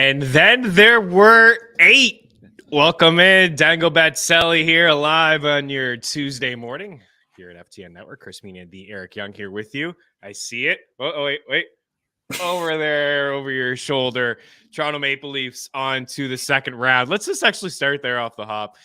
And then there were 8. Welcome in. Dango Batselli here, live on your Tuesday morning here at FTN Network. Chris Meaney and the Eric Young here with you. I see it. Oh, wait. Over there, over your shoulder. Toronto Maple Leafs on to the second round. Let's just actually start there off the hop.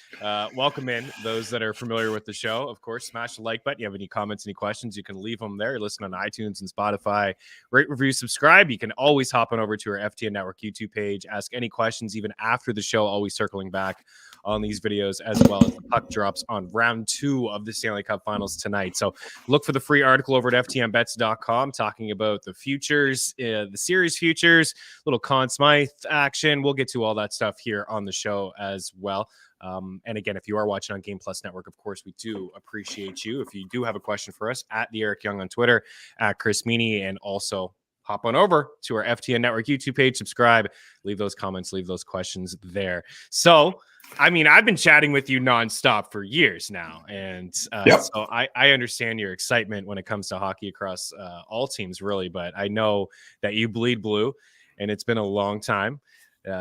Welcome in those that are familiar with the show. Of course, smash the like button. You have any comments, any questions, you can leave them there. Listen on iTunes and Spotify. Rate, review, subscribe. You can always hop on over to our FTN Network YouTube page. Ask any questions even after the show. Always circling back on these videos, as well as the puck drops on round 2 of the Stanley Cup Finals tonight. So look for the free article over at ftnbets.com talking about the futures, the series futures, little Conn Smythe action. We'll get to all that stuff here on the show as well. And again, if you are watching on Game Plus Network, of course, we do appreciate you. If you do have a question for us, at the Eric Young on Twitter, at Chris Meaney, and also hop on over to our FTN Network YouTube page, subscribe, leave those comments, leave those questions there. So, I mean, I've been chatting with you nonstop for years now, and so I understand your excitement when it comes to hockey across all teams, really, but I know that you bleed blue, and it's been a long time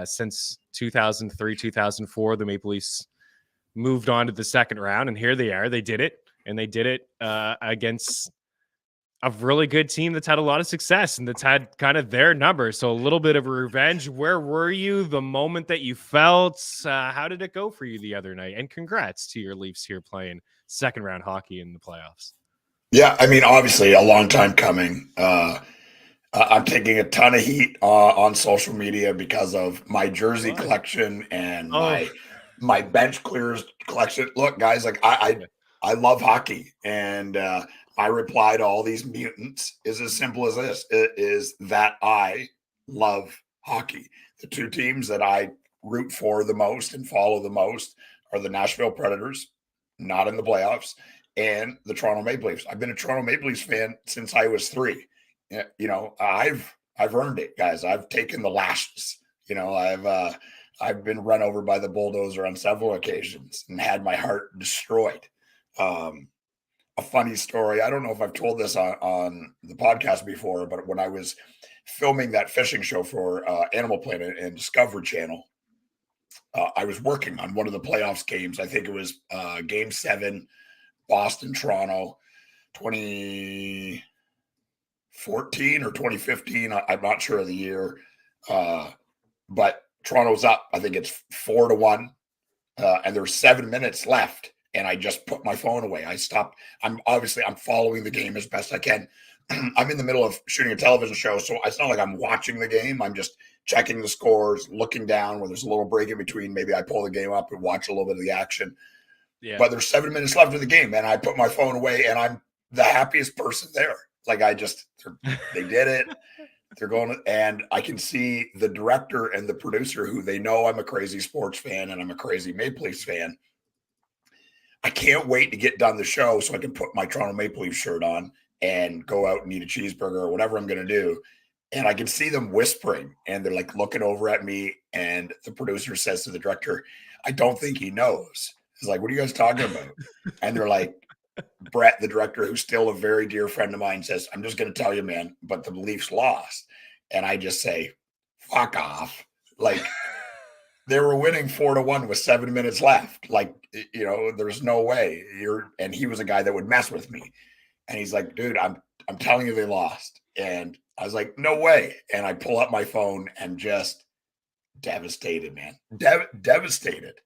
since 2003, 2004, the Maple Leafs moved on to the second round, and here they are. They did it, and they did it against a really good team that's had a lot of success and that's had kind of their number. So a little bit of a revenge. Where were you the moment that you felt? How did it go for you the other night? And congrats to your Leafs here playing second round hockey in the playoffs. Yeah, I mean, obviously a long time coming. I'm taking a ton of heat on social media because of my jersey collection and my bench clears collection. Look, guys, like I love hockey, and my reply to all these mutants is as simple as this: it is that I love hockey. The two teams that I root for the most and follow the most are the Nashville Predators, not in the playoffs, and the Toronto Maple Leafs. I've been a Toronto Maple Leafs fan since I was 3. You know, I've earned it, guys. I've taken the lashes. You know, I've been run over by the bulldozer on several occasions and had my heart destroyed. A funny story. I don't know if I've told this on the podcast before, but when I was filming that fishing show for Animal Planet and Discovery Channel, I was working on one of the playoffs games. I think it was Game 7, Boston, Toronto, 2014 or 2015. I'm not sure of the year, but Toronto's up. I think it's 4-1, and there's 7 minutes left. And I just put my phone away. I stopped. I'm following the game as best I can. I'm in the middle of shooting a television show, so it's not like I'm watching the game. I'm just checking the scores, looking down where there's a little break in between. Maybe I pull the game up and watch a little bit of the action. Yeah. But there's 7 minutes left of the game, and I put my phone away, and I'm the happiest person there. Like they did it. They're going, and I can see the director and the producer who they know I'm a crazy sports fan and I'm a crazy Maple Leafs fan. I can't wait to get done the show so I can put my Toronto Maple Leafs shirt on and go out and eat a cheeseburger or whatever I'm going to do. And I can see them whispering, and they're like looking over at me. And the producer says to the director, "I don't think he knows." He's like, "What are you guys talking about?" And they're like, Brett, the director, who's still a very dear friend of mine, says, "I'm just going to tell you, man, but the Leafs lost." And I just say, "Fuck off." Like, they were winning 4-1 with 7 minutes left. Like, you know, there's no way and he was a guy that would mess with me. And he's like, "Dude, I'm telling you they lost." And I was like, "No way." And I pull up my phone and just devastated, man. Devastated.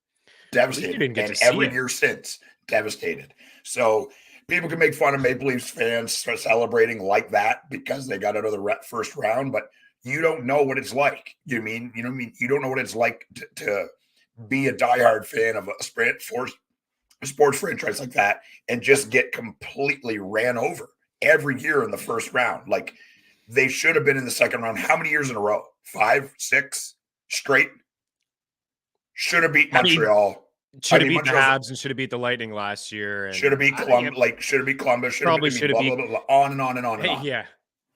And every year since, devastated. So people can make fun of Maple Leafs fans celebrating like that because they got out of the first round, but you don't know what it's like. You know what I mean? You don't know what it's like to be a diehard fan of a sports franchise like that and just get completely ran over every year in the first round. Like, they should have been in the second round. How many years in a row? 5, 6 straight? Should have beat Montreal. Should have beat the Habs and should have beat the Lightning last year. And should have beat Columbus. Should have beat Columbus. Should have beat on and on and on and on. Yeah.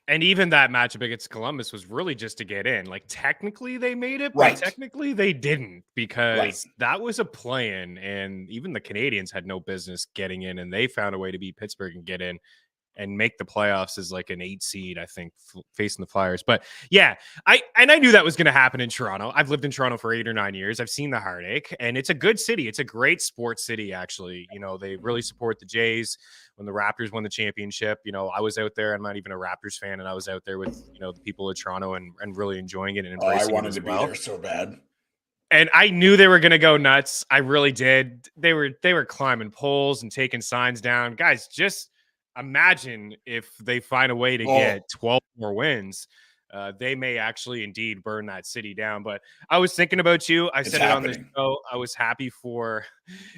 And even that matchup against Columbus was really just to get in. Like, technically they made it, but technically they didn't, because that was a play-in, and even the Canadians had no business getting in, and they found a way to beat Pittsburgh and get in. and make the playoffs as like an 8 seed, I think, facing the Flyers. But yeah, I knew that was going to happen in Toronto. I've lived in Toronto for 8 or 9 years. I've seen the heartache, and it's a good city. It's a great sports city, actually. You know, they really support the Jays. When the Raptors won the championship, you know, I was out there. I'm not even a Raptors fan, and I was out there with, you know, the people of Toronto and really enjoying it and embracing I wanted it to as be well. there so bad. And I knew they were going to go nuts. I really did. They were climbing poles and taking signs down. Guys, just imagine if they find a way to get 12 more wins. They may actually indeed burn that city down. But I was thinking about you. I said it on this show. I was happy for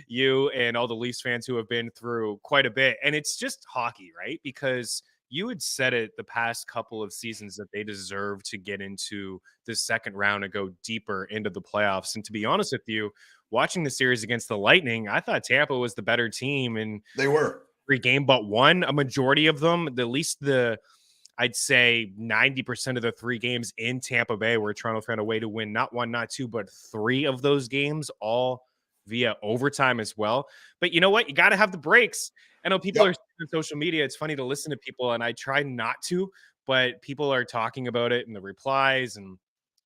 you and all the Leafs fans who have been through quite a bit. And it's just hockey, right? Because you had said it the past couple of seasons that they deserve to get into the second round and go deeper into the playoffs. And to be honest with you, watching the series against the Lightning, I thought Tampa was the better team, and they were every game but one. A majority of them, at least I'd say 90% of the 3 games in Tampa Bay where Toronto found a way to win not 1, not 2, but 3 of those games, all via overtime as well. But you know what? You got to have the breaks. I know people are on social media. It's funny to listen to people, and I try not to, but people are talking about it in the replies and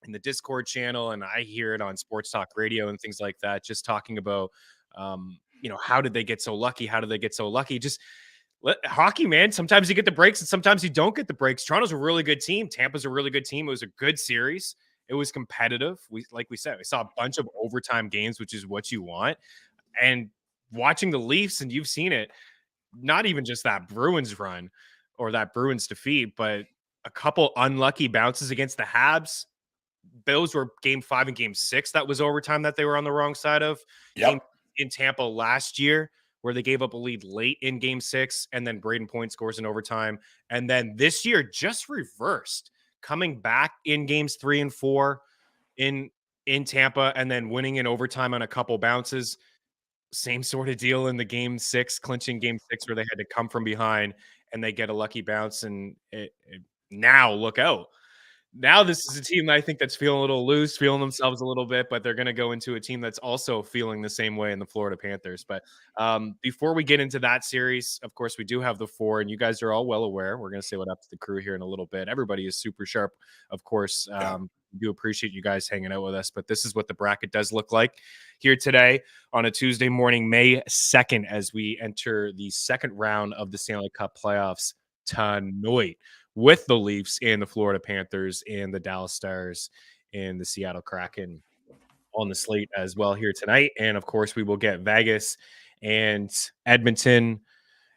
in the Discord channel, and I hear it on sports talk radio and things like that, just talking about, you know, how did they get so lucky? How did they get so lucky? Just hockey, man. Sometimes you get the breaks and sometimes you don't get the breaks. Toronto's a really good team. Tampa's a really good team. It was a good series. It was competitive. Like we said, we saw a bunch of overtime games, which is what you want. And watching the Leafs, and you've seen it, not even just that Bruins run or that Bruins defeat, but a couple unlucky bounces against the Habs. Those were game 5 and game 6. That was overtime that they were on the wrong side of. Game in Tampa last year, where they gave up a lead late in game 6, and then Braden Point scores in overtime. And then this year, just reversed, coming back in games 3 and 4 in Tampa, and then winning in overtime on a couple bounces. Same sort of deal in the game 6, clinching game 6, where they had to come from behind and they get a lucky bounce. And now look out. Now this is a team that I think that's feeling a little loose, feeling themselves a little bit, but they're going to go into a team that's also feeling the same way in the Florida Panthers. But before we get into that series, of course, we do have the 4, and you guys are all well aware. We're going to say what up to the crew here in a little bit. Everybody is super sharp, of course. We do appreciate you guys hanging out with us, but this is what the bracket does look like here today on a Tuesday morning, May 2nd, as we enter the second round of the Stanley Cup playoffs tonight, with the Leafs and the Florida Panthers and the Dallas Stars and the Seattle Kraken on the slate as well here tonight. And of course, we will get Vegas and Edmonton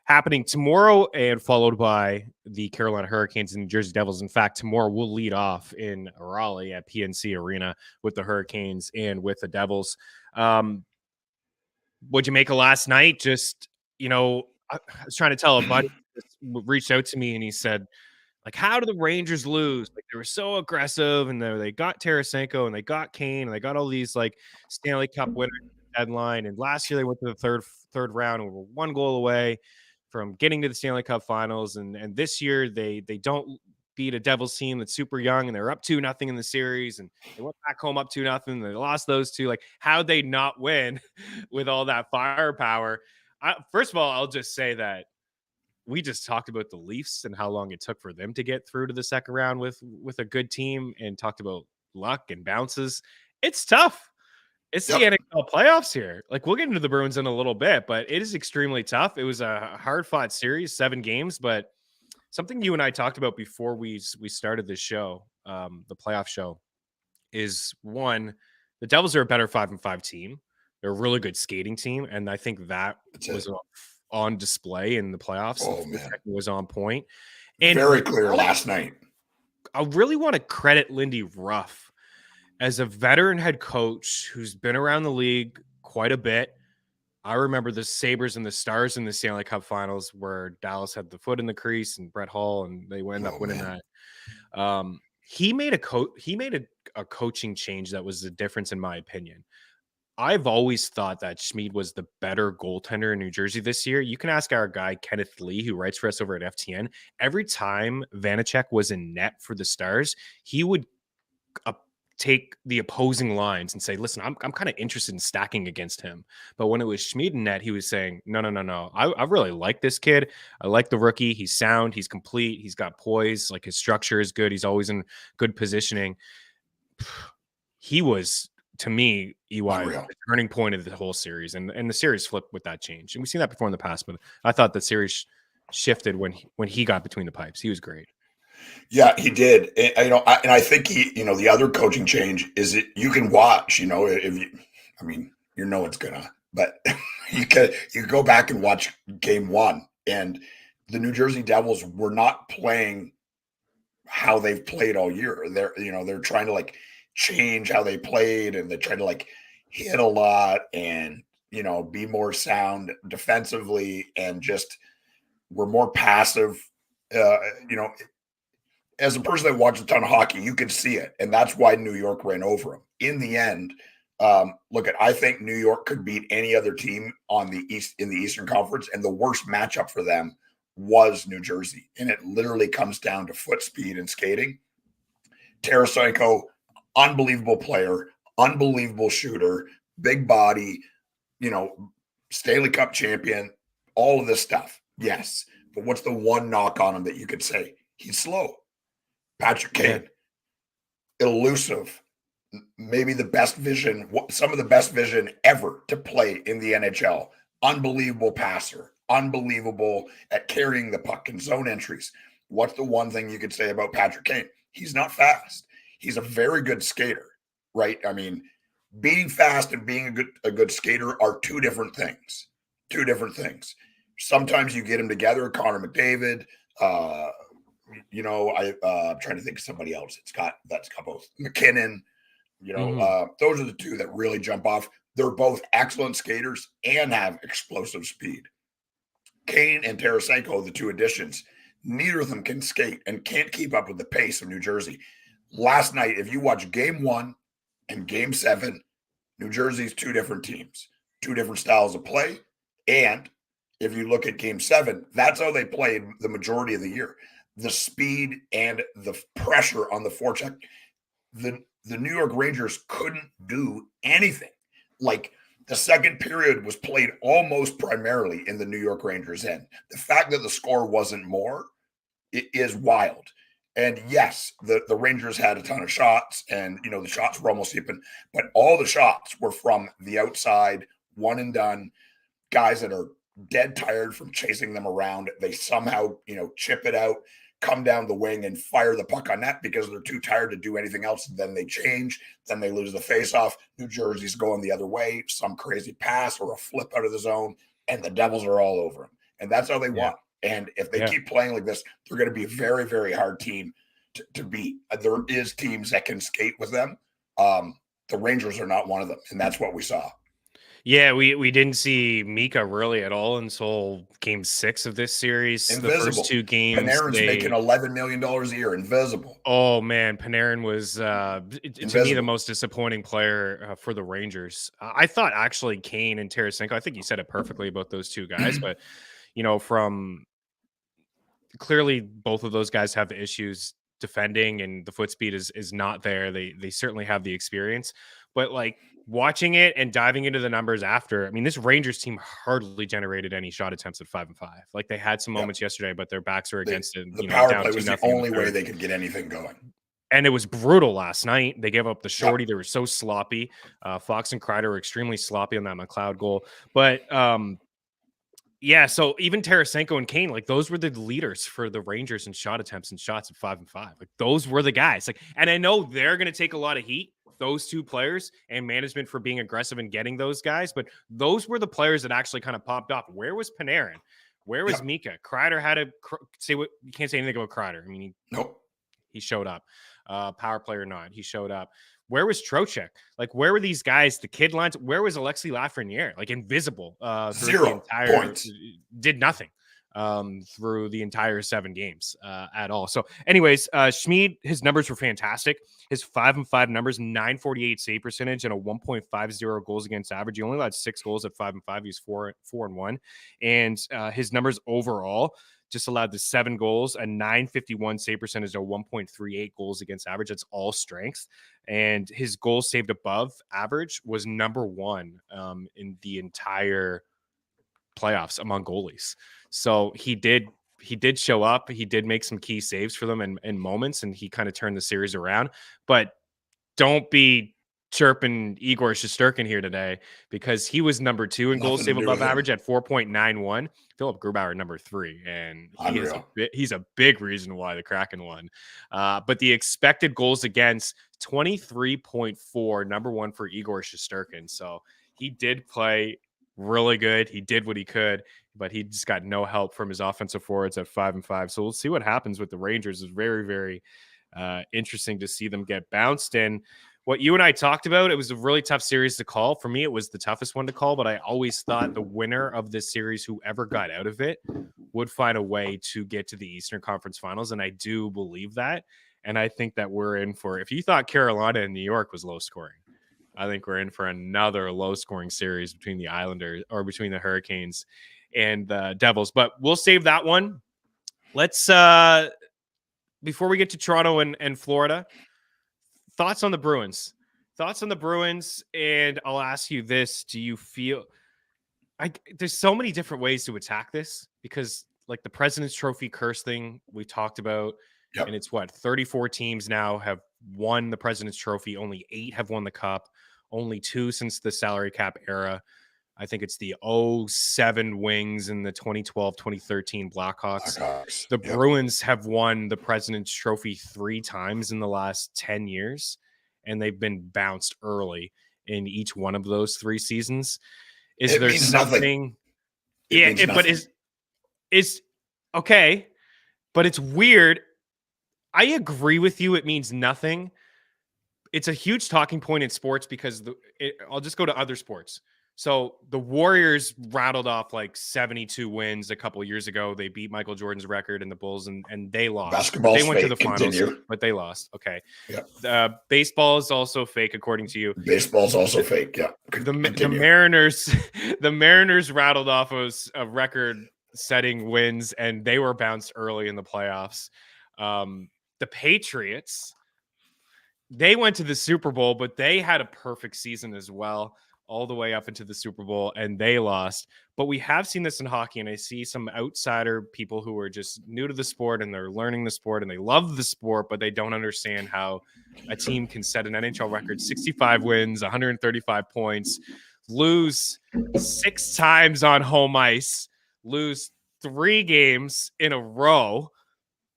happening tomorrow, and followed by the Carolina Hurricanes and New Jersey Devils. In fact, tomorrow we'll lead off in Raleigh at PNC Arena with the Hurricanes and with the Devils. What'd you make of last night? Just, you know, I was trying to tell a buddy reached out to me and he said, like, how do the Rangers lose? Like, they were so aggressive, and they got Tarasenko, and they got Kane, and they got all these like Stanley Cup winners deadline. And last year they went to the third round and were 1 goal away from getting to the Stanley Cup Finals. And this year they don't beat a Devils team that's super young, and they're up 2-0 in the series, and they went back home up 2-0. They lost those 2. Like, how'd they not win with all that firepower? First of all, I'll just say that we just talked about the Leafs and how long it took for them to get through to the second round with a good team, and talked about luck and bounces. It's tough. It's the NHL playoffs here. Like, we'll get into the Bruins in a little bit, but it is extremely tough. It was a hard-fought series, 7 games, but something you and I talked about before we started this show, the playoff show, is one, the Devils are a better 5-5 team. They're a really good skating team, and I think that was on display in the playoffs. Oh, man. Was on point. And very clear last night. I really want to credit Lindy Ruff as a veteran head coach who's been around the league quite a bit. I remember the Sabres and the Stars in the Stanley Cup Finals, where Dallas had the foot in the crease and Brett Hull, and they ended up winning that. He made a coaching change that was the difference, in my opinion. I've always thought that Schmid was the better goaltender in New Jersey this year. You can ask our guy, Kenneth Lee, who writes for us over at FTN. Every time Vanacek was in net for the Stars, he would take the opposing lines and say, listen, I'm kind of interested in stacking against him. But when it was Schmid and net, he was saying, no. I really like this kid. I like the rookie. He's sound. He's complete. He's got poise. Like his structure is good. He's always in good positioning. He was, to me, EY, the turning point of the whole series. And the series flipped with that change. And we've seen that before in the past, but I thought the series shifted when he got between the pipes. He was great. Yeah, he did. And I think the other coaching change is that you can watch, if you, it's gonna, but you go back and watch game one, and the New Jersey Devils were not playing how they've played all year. They're trying to like change how they played, and they're trying to like hit a lot and, be more sound defensively, and just were more passive, as a person that watched a ton of hockey, you could see it, and that's why New York ran over them. In the end, I think New York could beat any other team in the Eastern Conference, and the worst matchup for them was New Jersey, and it literally comes down to foot speed and skating. Tarasenko, unbelievable player, unbelievable shooter, big body, Stanley Cup champion, all of this stuff. Yes, but what's the one knock on him that you could say? He's slow. Patrick Kane, elusive, maybe the best vision, some of the best vision ever to play in the NHL. Unbelievable passer, unbelievable at carrying the puck and zone entries. What's the one thing you could say about Patrick Kane? He's not fast. He's a very good skater, right? I mean, being fast and being a good skater are two different things. Sometimes you get them together. Connor McDavid, I'm trying to think of somebody else. That's got both. McKinnon, those are the two that really jump off. They're both excellent skaters and have explosive speed. Kane and Tarasenko, the two additions, neither of them can skate and can't keep up with the pace of New Jersey. Last night, if you watch game 1 and game 7, New Jersey's two different teams, two different styles of play. And if you look at game 7, that's how they played the majority of the year. The speed and the pressure on the forecheck, the New York Rangers couldn't do anything. Like the second period was played almost primarily in the New York Rangers end. The fact that the score wasn't more, it is wild. And yes, the Rangers had a ton of shots, and the shots were almost even, but all the shots were from the outside, one and done, guys that are dead tired from chasing them around. They somehow, chip it out, come down the wing and fire the puck on net because they're too tired to do anything else. Then they change. Then they lose the faceoff. New Jersey's going the other way, some crazy pass or a flip out of the zone, and the Devils are all over them. And that's how they won. And if they keep playing like this, they're going to be a very, very hard team to beat. There is teams that can skate with them. The Rangers are not one of them, and that's what we saw. Yeah, we didn't see Mika really at all until game 6 of this series. Invisible. The first 2 games. Panarin's making $11 million a year. Invisible. Oh, man. Panarin was, to me, the most disappointing player for the Rangers. I thought actually Kane and Tarasenko, I think you said it perfectly about those two guys, but, from clearly both of those guys have the issues defending, and the foot speed is not there. They certainly have the experience, but like watching it and diving into the numbers after, I mean, this Rangers team hardly generated any shot attempts at 5-5. Like they had some moments yesterday, but their backs were against it. The power play was the only way they could get anything going. And it was brutal last night. They gave up the shorty. They were so sloppy. Fox and Kreider were extremely sloppy on that McLeod goal. But yeah, so even Tarasenko and Kane, like those were the leaders for the Rangers in shot attempts and shots at 5-5. Like those were the guys. Like, and I know they're going to take a lot of heat, those two players and management, for being aggressive and getting those guys. But those were the players that actually kind of popped off. Where was Panarin? Where was Mika? Kreider had to say what you can't say anything about Kreider. I mean, he showed up. Power play or not, he showed up. Where was Trocheck? Like, where were these guys? The kid lines. Where was Alexis Lafreniere? Like invisible. 0 points. Did nothing. through the entire 7 games at all. So anyways, Schmid, his numbers were fantastic. His 5-5 numbers, 948 save percentage and a 1.50 goals against average. He only allowed 6 goals at 5-5. He's 4-1. And his numbers overall just allowed the 7 goals, a 951 save percentage, a 1.38 goals against average. That's all strengths. And his goals saved above average was number 1 in the entire playoffs among goalies. So he did show up. He did make some key saves for them in moments, and he kind of turned the series around. But don't be chirping Igor Shesterkin here today, because he was number 2 in goals save above average at 4.91. Philip Grubauer number 3, and he's a big reason why the Kraken won. But the expected goals against, 23.4, number 1 for Igor Shesterkin. So he did play really good. He did what he could, but he just got no help from his offensive forwards at 5-5. So we'll see what happens with the Rangers. It's very, very interesting to see them get bounced. And what you and I talked about, it was a really tough series to call. For me, it was the toughest one to call, but I always thought the winner of this series, whoever got out of it, would find a way to get to the Eastern Conference Finals. And I do believe that. And I think that we're in for, if you thought Carolina and New York was low scoring, I think we're in for another low scoring series between the Islanders, or between the Hurricanes and the Devils. But we'll save that one. Let's, before we get to Toronto and Florida, thoughts on the Bruins. And I'll ask you this. Do you feel there's so many different ways to attack this, because like the President's Trophy curse thing we talked about, and it's 34 teams now have won the President's Trophy. Only 8 have won the Cup. Only 2 since the salary cap era. I think it's the 07 Wings and the 2012-2013 Blackhawks. The Bruins have won the President's Trophy 3 times in the last 10 years, and they've been bounced early in each one of those 3 seasons. Is there something? But is okay, but it's weird. I agree with you. It means nothing. It's a huge talking point in sports because I'll just go to other sports. So the Warriors rattled off like 72 wins a couple of years ago. They beat Michael Jordan's record in the Bulls, and they lost. They went to the finals, but they lost. Okay. Yeah. Baseball is also fake, according to you. Baseball's also fake. Yeah. The Mariners rattled off a record-setting wins, and they were bounced early in the playoffs. The Patriots, they went to the Super Bowl, but they had a perfect season as well, all the way up into the Super Bowl, and they lost. But we have seen this in hockey, and I see some outsider people who are just new to the sport, and they're learning the sport, and they love the sport, but they don't understand how a team can set an NHL record, 65 wins, 135 points, lose 6 times on home ice, lose 3 games in a row,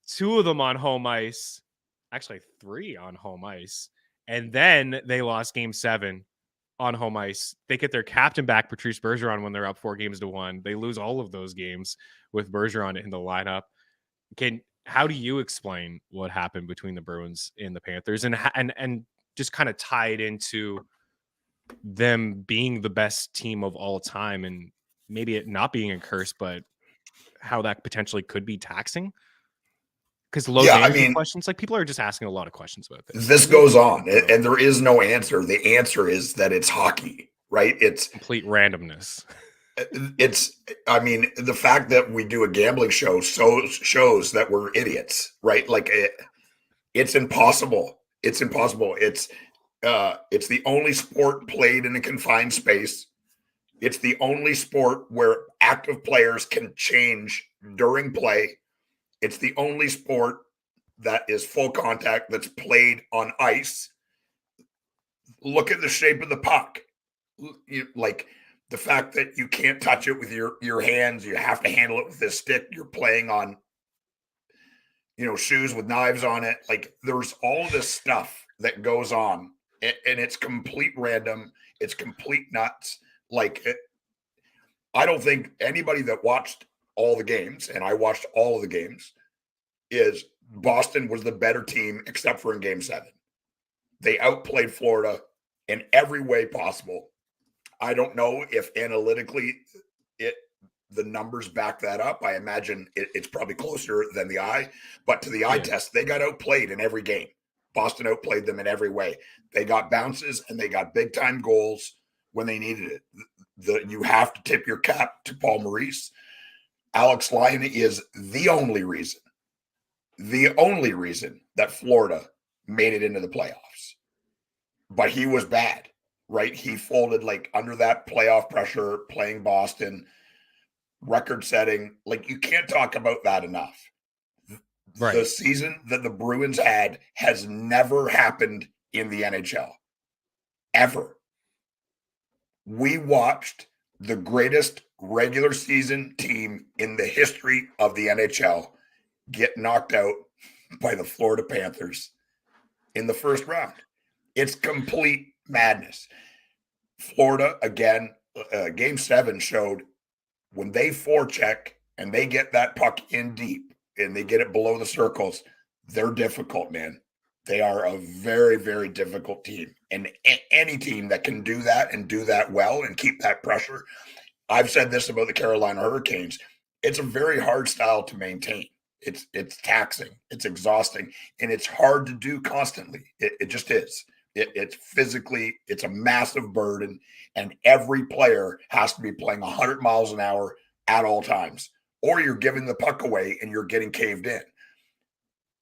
2 of them on home ice, actually 3 on home ice, and then they lost Game 7 on home ice. They get their captain back, Patrice Bergeron, when they're up 4-1. They lose all of those games with Bergeron in the lineup. How do you explain what happened between the Bruins and the Panthers, and just kind of tie it into them being the best team of all time, and maybe it not being a curse, but how that potentially could be taxing? Because questions, like people are just asking a lot of questions about this. This goes on, and there is no answer. The answer is that it's hockey, right? It's complete randomness. The fact that we do a gambling show shows that we're idiots, right? Like it's impossible. It's impossible. It's the only sport played in a confined space. It's the only sport where active players can change during play. It's the only sport that is full contact that's played on ice. Look at the shape of the puck. Like the fact that you can't touch it with your hands. You have to handle it with this stick. You're playing on, shoes with knives on it. Like there's all this stuff that goes on, and it's complete random. It's complete nuts. I don't think anybody that watched all the games, and I watched all of the games, is Boston was the better team except for in Game 7. They outplayed Florida in every way possible. I don't know if analytically the numbers back that up. I imagine it's probably closer than the eye, but to the eye test, they got outplayed in every game. Boston outplayed them in every way. They got bounces and they got big time goals when they needed it. You have to tip your cap to Paul Maurice. Alex Lyon is the only reason that Florida made it into the playoffs. But he was bad, right? He folded like under that playoff pressure, playing Boston, record setting. Like, you can't talk about that enough. Right. The season that the Bruins had has never happened in the NHL. Ever. We watched the greatest regular season team in the history of the NHL get knocked out by the Florida Panthers in the first round. It's complete madness. Florida, again, Game 7 showed when they forecheck and they get that puck in deep and they get it below the circles, they're difficult, man. They are a very, very difficult team. And any team that can do that and do that well and keep that pressure, I've said this about the Carolina Hurricanes, it's a very hard style to maintain. It's taxing, it's exhausting, and it's hard to do constantly. It just is. It's physically, it's a massive burden, and every player has to be playing 100 miles an hour at all times, or you're giving the puck away and you're getting caved in.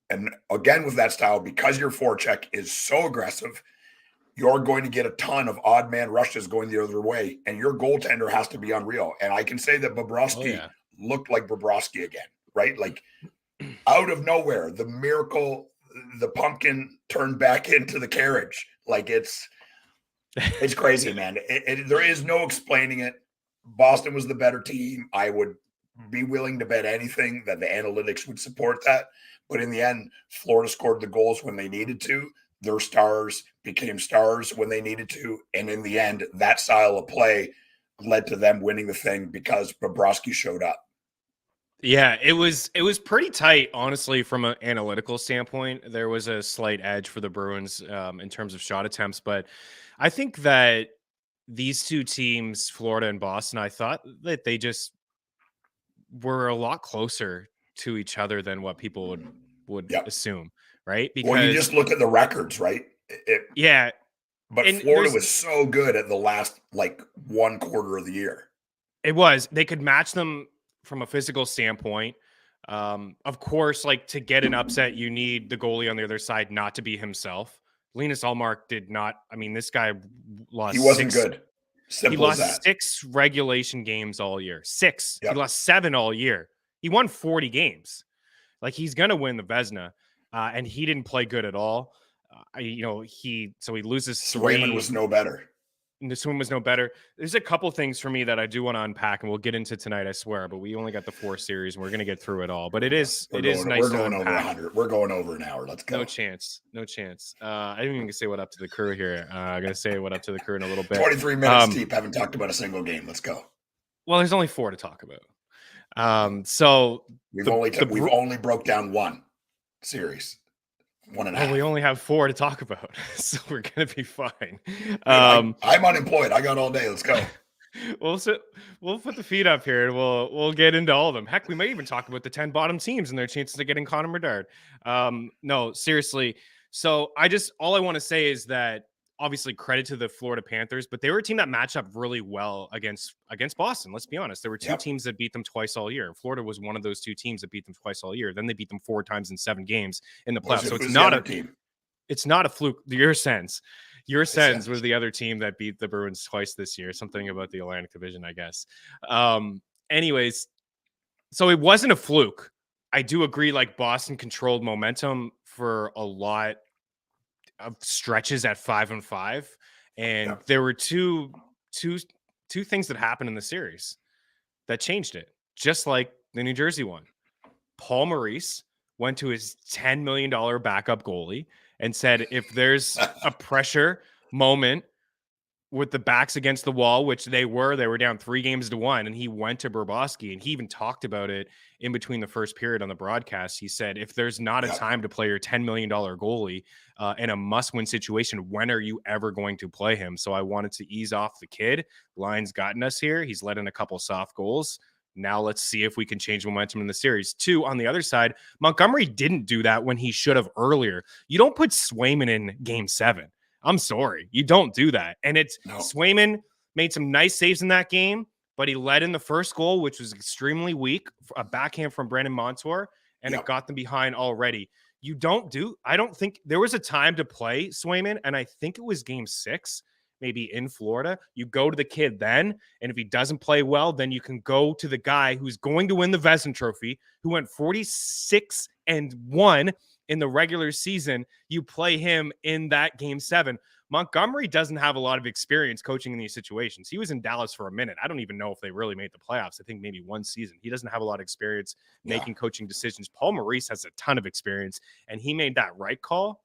And again, with that style, because your forecheck is so aggressive, you're going to get a ton of odd man rushes going the other way, and your goaltender has to be unreal. And I can say that Bobrovsky looked like Bobrovsky again, right? Like, out of nowhere, the miracle, the pumpkin turned back into the carriage. Like, it's crazy, man. There is no explaining it. Boston was the better team. I would be willing to bet anything that the analytics would support that. But in the end, Florida scored the goals when they needed to. Their stars became stars when they needed to. And in the end, that style of play led to them winning the thing because Bobrovsky showed up. Yeah, it was pretty tight, honestly, from an analytical standpoint. There was a slight edge for the Bruins in terms of shot attempts. But I think that these two teams, Florida and Boston, I thought that they just were a lot closer to each other than what people would assume, right? Because you just look at the records, right? But Florida was so good at the last, like, one quarter of the year. It was. They could match them from a physical standpoint. Of course, like, to get an upset, you need the goalie on the other side not to be himself. Linus Ullmark did not. I mean, this guy lost. He wasn't good. He lost 6 regulation games all year. 6. Yep. He lost 7 all year. He won 40 games. Like, he's going to win the Vezina. And he didn't play good at all. He loses 3. Swayman was no better. The swim was no better. There's a couple things for me that I do want to unpack, and we'll get into tonight, I swear. But we only got the 4 series, and we're going to get through it all. But it is nice. We're going over 100. We're going over an hour. Let's go. No chance. I didn't even say what up to the crew here. I'm going to say what up to the crew in a little bit. 23 minutes deep. Haven't talked about a single game. Let's go. Well, there's only 4 to talk about. So we've only broke down 1 series. 1.5. We only have 4 to talk about, so we're gonna be fine. I'm unemployed. I got all day. Let's go. We'll put the feet up here and we'll get into all of them. Heck, we might even talk about the 10 bottom teams and their chances of getting Connor Bedard. No, seriously. So all I want to say is that obviously credit to the Florida Panthers, but they were a team that matched up really well against Boston. Let's be honest. There were 2 teams that beat them twice all year. Florida was one of those 2 teams that beat them twice all year. Then they beat them 4 times in 7 games in the playoffs. So it's not a fluke. Your sense was the other team that beat the Bruins twice this year. Something about the Atlantic Division, I guess. Anyways, so it wasn't a fluke. I do agree, like, Boston controlled momentum for a lot of stretches at 5-5, and there were two things that happened in the series that changed it, just like the New Jersey one. Paul Maurice went to his $10 million backup goalie and said, if there's a pressure moment with the backs against the wall, which they were down 3-1, and he went to Bobrovsky, and he even talked about it in between the first period on the broadcast. He said, if there's not a time to play your $10 million goalie in a must-win situation, when are you ever going to play him? So I wanted to ease off the kid. Line's gotten us here. He's let in a couple soft goals. Now let's see if we can change momentum in the series. 2, on the other side, Montgomery didn't do that when he should have earlier. You don't put Swayman in game 7. I'm sorry. You don't do that. And Swayman made some nice saves in that game, but he led in the first goal, which was extremely weak, a backhand from Brandon Montour, and it got them behind already. I don't think there was a time to play Swayman, and I think it was game 6, maybe in Florida. You go to the kid then, and if he doesn't play well, then you can go to the guy who's going to win the Vezina Trophy, who went 46-1 in the regular season. You play him in that game 7. Montgomery doesn't have a lot of experience coaching in these situations. He was in Dallas for a minute. I don't even know if they really made the playoffs. I think maybe one season. He doesn't have a lot of experience making coaching decisions. Paul Maurice has a ton of experience, and he made that right call,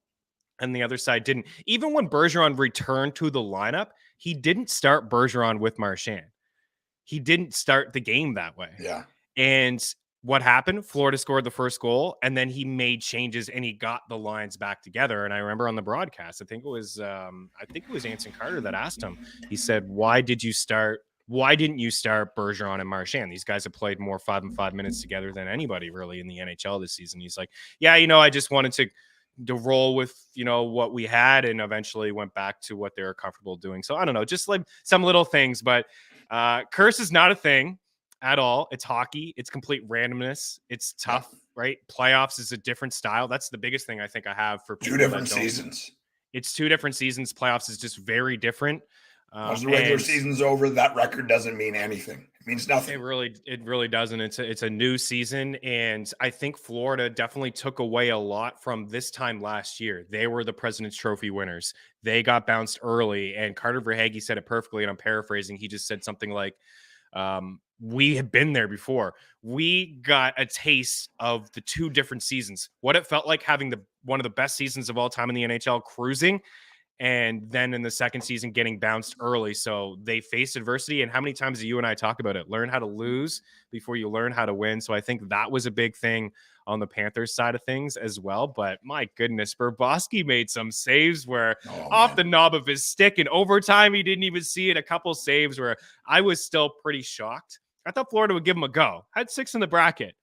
and the other side didn't. Even when Bergeron returned to the lineup, he didn't start Bergeron with Marchand. He didn't start the game that way. Yeah. And what happened? Florida scored the first goal, and then he made changes and he got the lines back together. And I remember on the broadcast, I think it was Anson Carter that asked him. He said, "Why didn't you start Bergeron and Marchand? These guys have played more 5-on-5 minutes together than anybody really in the NHL this season." He's like, "Yeah, I just wanted to roll with what we had, and eventually went back to what they were comfortable doing." So I don't know, just like some little things, but curse is not a thing at all. It's hockey. It's complete randomness. It's tough, right? Playoffs is a different style. That's the biggest thing I think I have for two different seasons. It's 2 different seasons. Playoffs is just very different. Once the regular season's over, that record doesn't mean anything. It means nothing. It really doesn't. It's a new season, and I think Florida definitely took away a lot from this time last year. They were the President's Trophy winners. They got bounced early, and Carter Verhaeghe said it perfectly, and I'm paraphrasing. He just said something like, we have been there before. We got a taste of the 2 different seasons, what it felt like having one of the best seasons of all time in the NHL, cruising, and then in the second season getting bounced early. So they faced adversity. And how many times do you and I talk about it? Learn how to lose before you learn how to win. So I think that was a big thing on the Panthers side of things as well. But my goodness, Bobrovsky made some saves where off the knob of his stick in overtime, he didn't even see it. A couple saves where I was still pretty shocked. I thought Florida would give him a go. Had 6 in the bracket,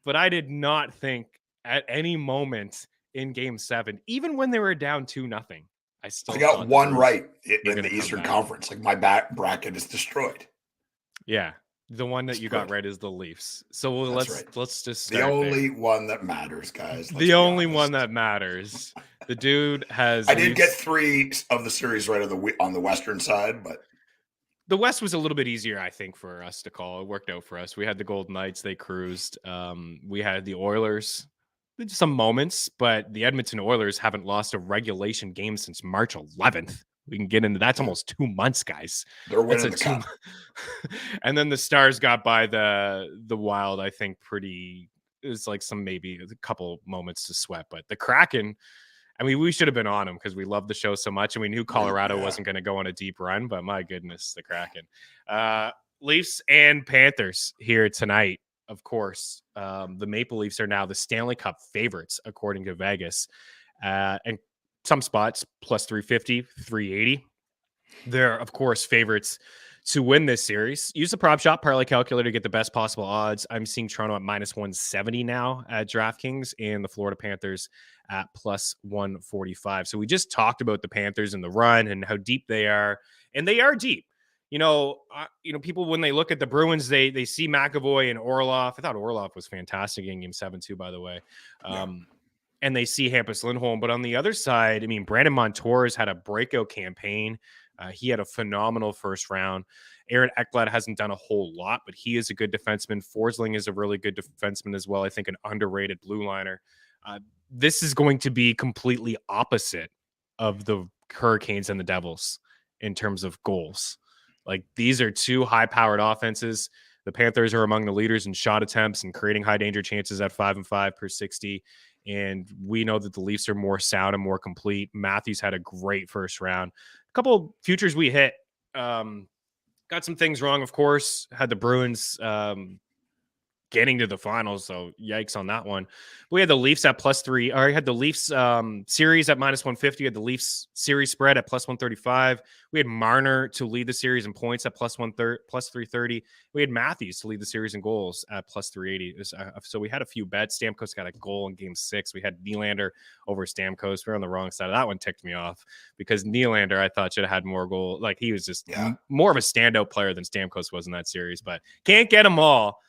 but I did not think at any moment in game 7, even when they were down 2-0, I got one right in the Eastern Conference. Like my back bracket is destroyed. Yeah. The one that you got right is the Leafs. So let's just start the only one that matters, guys. The only one that matters. The dude has. I did get 3 of the series right on the Western side, but the West was a little bit easier, I think, for us to call. It worked out for us. We had the Golden Knights; they cruised. We had the Oilers. Some moments, but the Edmonton Oilers haven't lost a regulation game since March 11th. We can get into that's almost 2 months, guys. They're winning the cup. And then the Stars got by the Wild, I think, pretty. It was like maybe a couple moments to sweat, but the Kraken. I mean, we should have been on them because we love the show so much, and we knew Colorado wasn't going to go on a deep run. But my goodness, the Kraken, Leafs and Panthers here tonight. Of course, the Maple Leafs are now the Stanley Cup favorites, according to Vegas. And some spots, plus 350, 380. They're, of course, favorites to win this series. Use the prop shop parlay calculator to get the best possible odds. I'm seeing Toronto at minus 170 now at DraftKings, and the Florida Panthers at plus 145. So we just talked about the Panthers and the run and how deep they are, and they are deep. People, when they look at the Bruins, they see McAvoy and Orlov. I thought Orlov was fantastic in game 7 too, by the way. And they see Hampus Lindholm. But on the other side, I mean, Brandon Montour has had a breakout campaign. He had a phenomenal first round. Aaron Ekblad hasn't done a whole lot, but he is a good defenseman. Forsling is a really good defenseman as well. I think an underrated blue liner. This is going to be completely opposite of the Hurricanes and the Devils in terms of goals. Like, these are 2 high-powered offenses. The Panthers are among the leaders in shot attempts and creating high-danger chances at 5-5 per 60. And we know that the Leafs are more sound and more complete. Matthews had a great first round. A couple futures we hit. Got some things wrong, of course. Had the Bruins getting to the finals. So yikes on that one. We had the Leafs at +3. Or I had the Leafs series at -150. We had the Leafs series spread at +135. We had Marner to lead the series in points at +330. We had Matthews to lead the series in goals at +380. So we had a few bets. Stamkos got a goal in Game 6. We had Nylander over Stamkos. We're on the wrong side. That one ticked me off because Nylander, I thought, should have had more goal. Like, he was just more of a standout player than Stamkos was in that series, but can't get them all.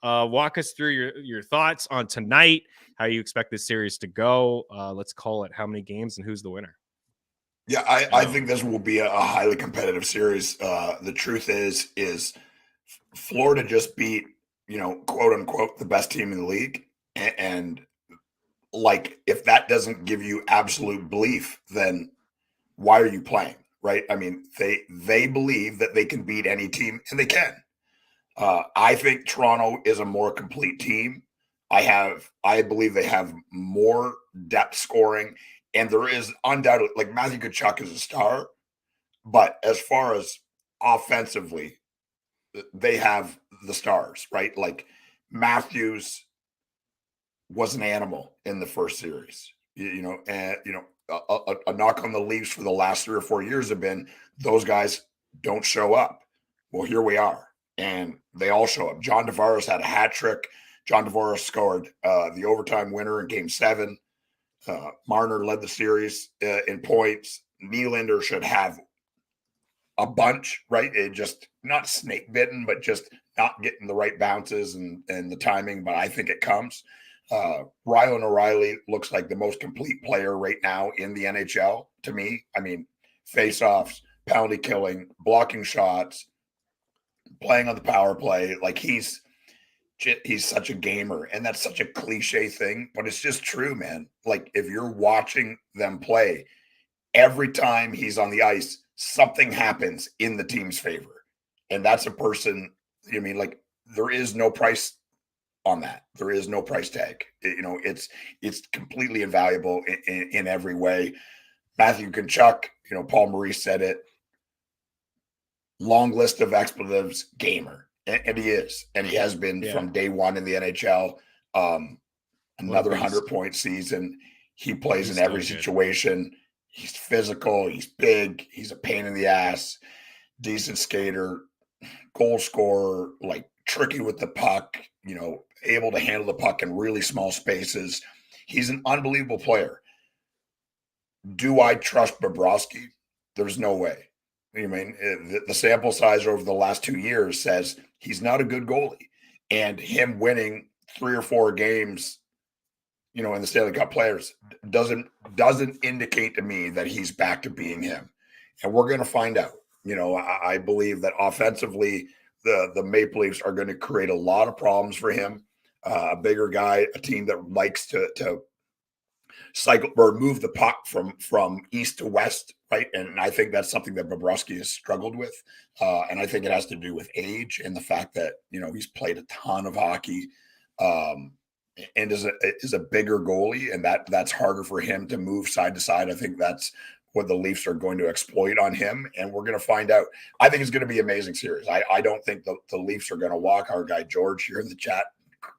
Walk us through your thoughts on tonight, how you expect this series to go. Let's call it how many games and who's the winner. Yeah, I think this will be a highly competitive series. The truth is Florida just beat, quote unquote, the best team in the league. And like, if that doesn't give you absolute belief, then why are you playing? Right. I mean, they believe that they can beat any team, and they can. I think Toronto is a more complete team. I believe they have more depth scoring, and there is undoubtedly, like, Matthew Tkachuk is a star, but as far as offensively, they have the stars, right? Like, Matthews was an animal in the first series, and a knock on the Leafs for the last 3 or 4 years have been those guys don't show up. Well, here we are. And they all show up. John Tavares had a hat trick. John Tavares scored the overtime winner in Game 7. Marner led the series in points. Nylander should have a bunch, right? It just not snake bitten, but just not getting the right bounces and the timing. But I think it comes. Rylan O'Reilly looks like the most complete player right now in the NHL to me. I mean, face-offs, penalty killing, blocking shots, playing on the power play. Like, he's such a gamer, and that's such a cliche thing, but it's just true, man. Like, if you're watching them play, every time he's on the ice, something happens in the team's favor. And that's a person, like, there is no price on that. There is no price tag. It's completely invaluable in every way. Matthew Tkachuk, Paul Maurice said it, long list of expletives, gamer. And he is. And he has been from day one in the NHL. Another 100-point season. He plays in every situation. He's physical. He's big. He's a pain in the ass. Decent skater. Goal scorer. Like, tricky with the puck. Able to handle the puck in really small spaces. He's an unbelievable player. Do I trust Bobrovsky? There's no way. I mean, the sample size over the last 2 years says he's not a good goalie, and him winning 3 or 4 games, in the Stanley Cup Players doesn't indicate to me that he's back to being him. And we're going to find out. I believe that offensively, the Maple Leafs are going to create a lot of problems for him. A bigger guy, a team that likes to cycle or move the puck from east to west, right? And I think that's something that Bobrovsky has struggled with. And I think it has to do with age and the fact that, he's played a ton of hockey and is a bigger goalie, and that's harder for him to move side to side. I think that's what the Leafs are going to exploit on him, and we're going to find out. I think it's going to be an amazing series. I don't think the Leafs are going to walk. Our guy George here in the chat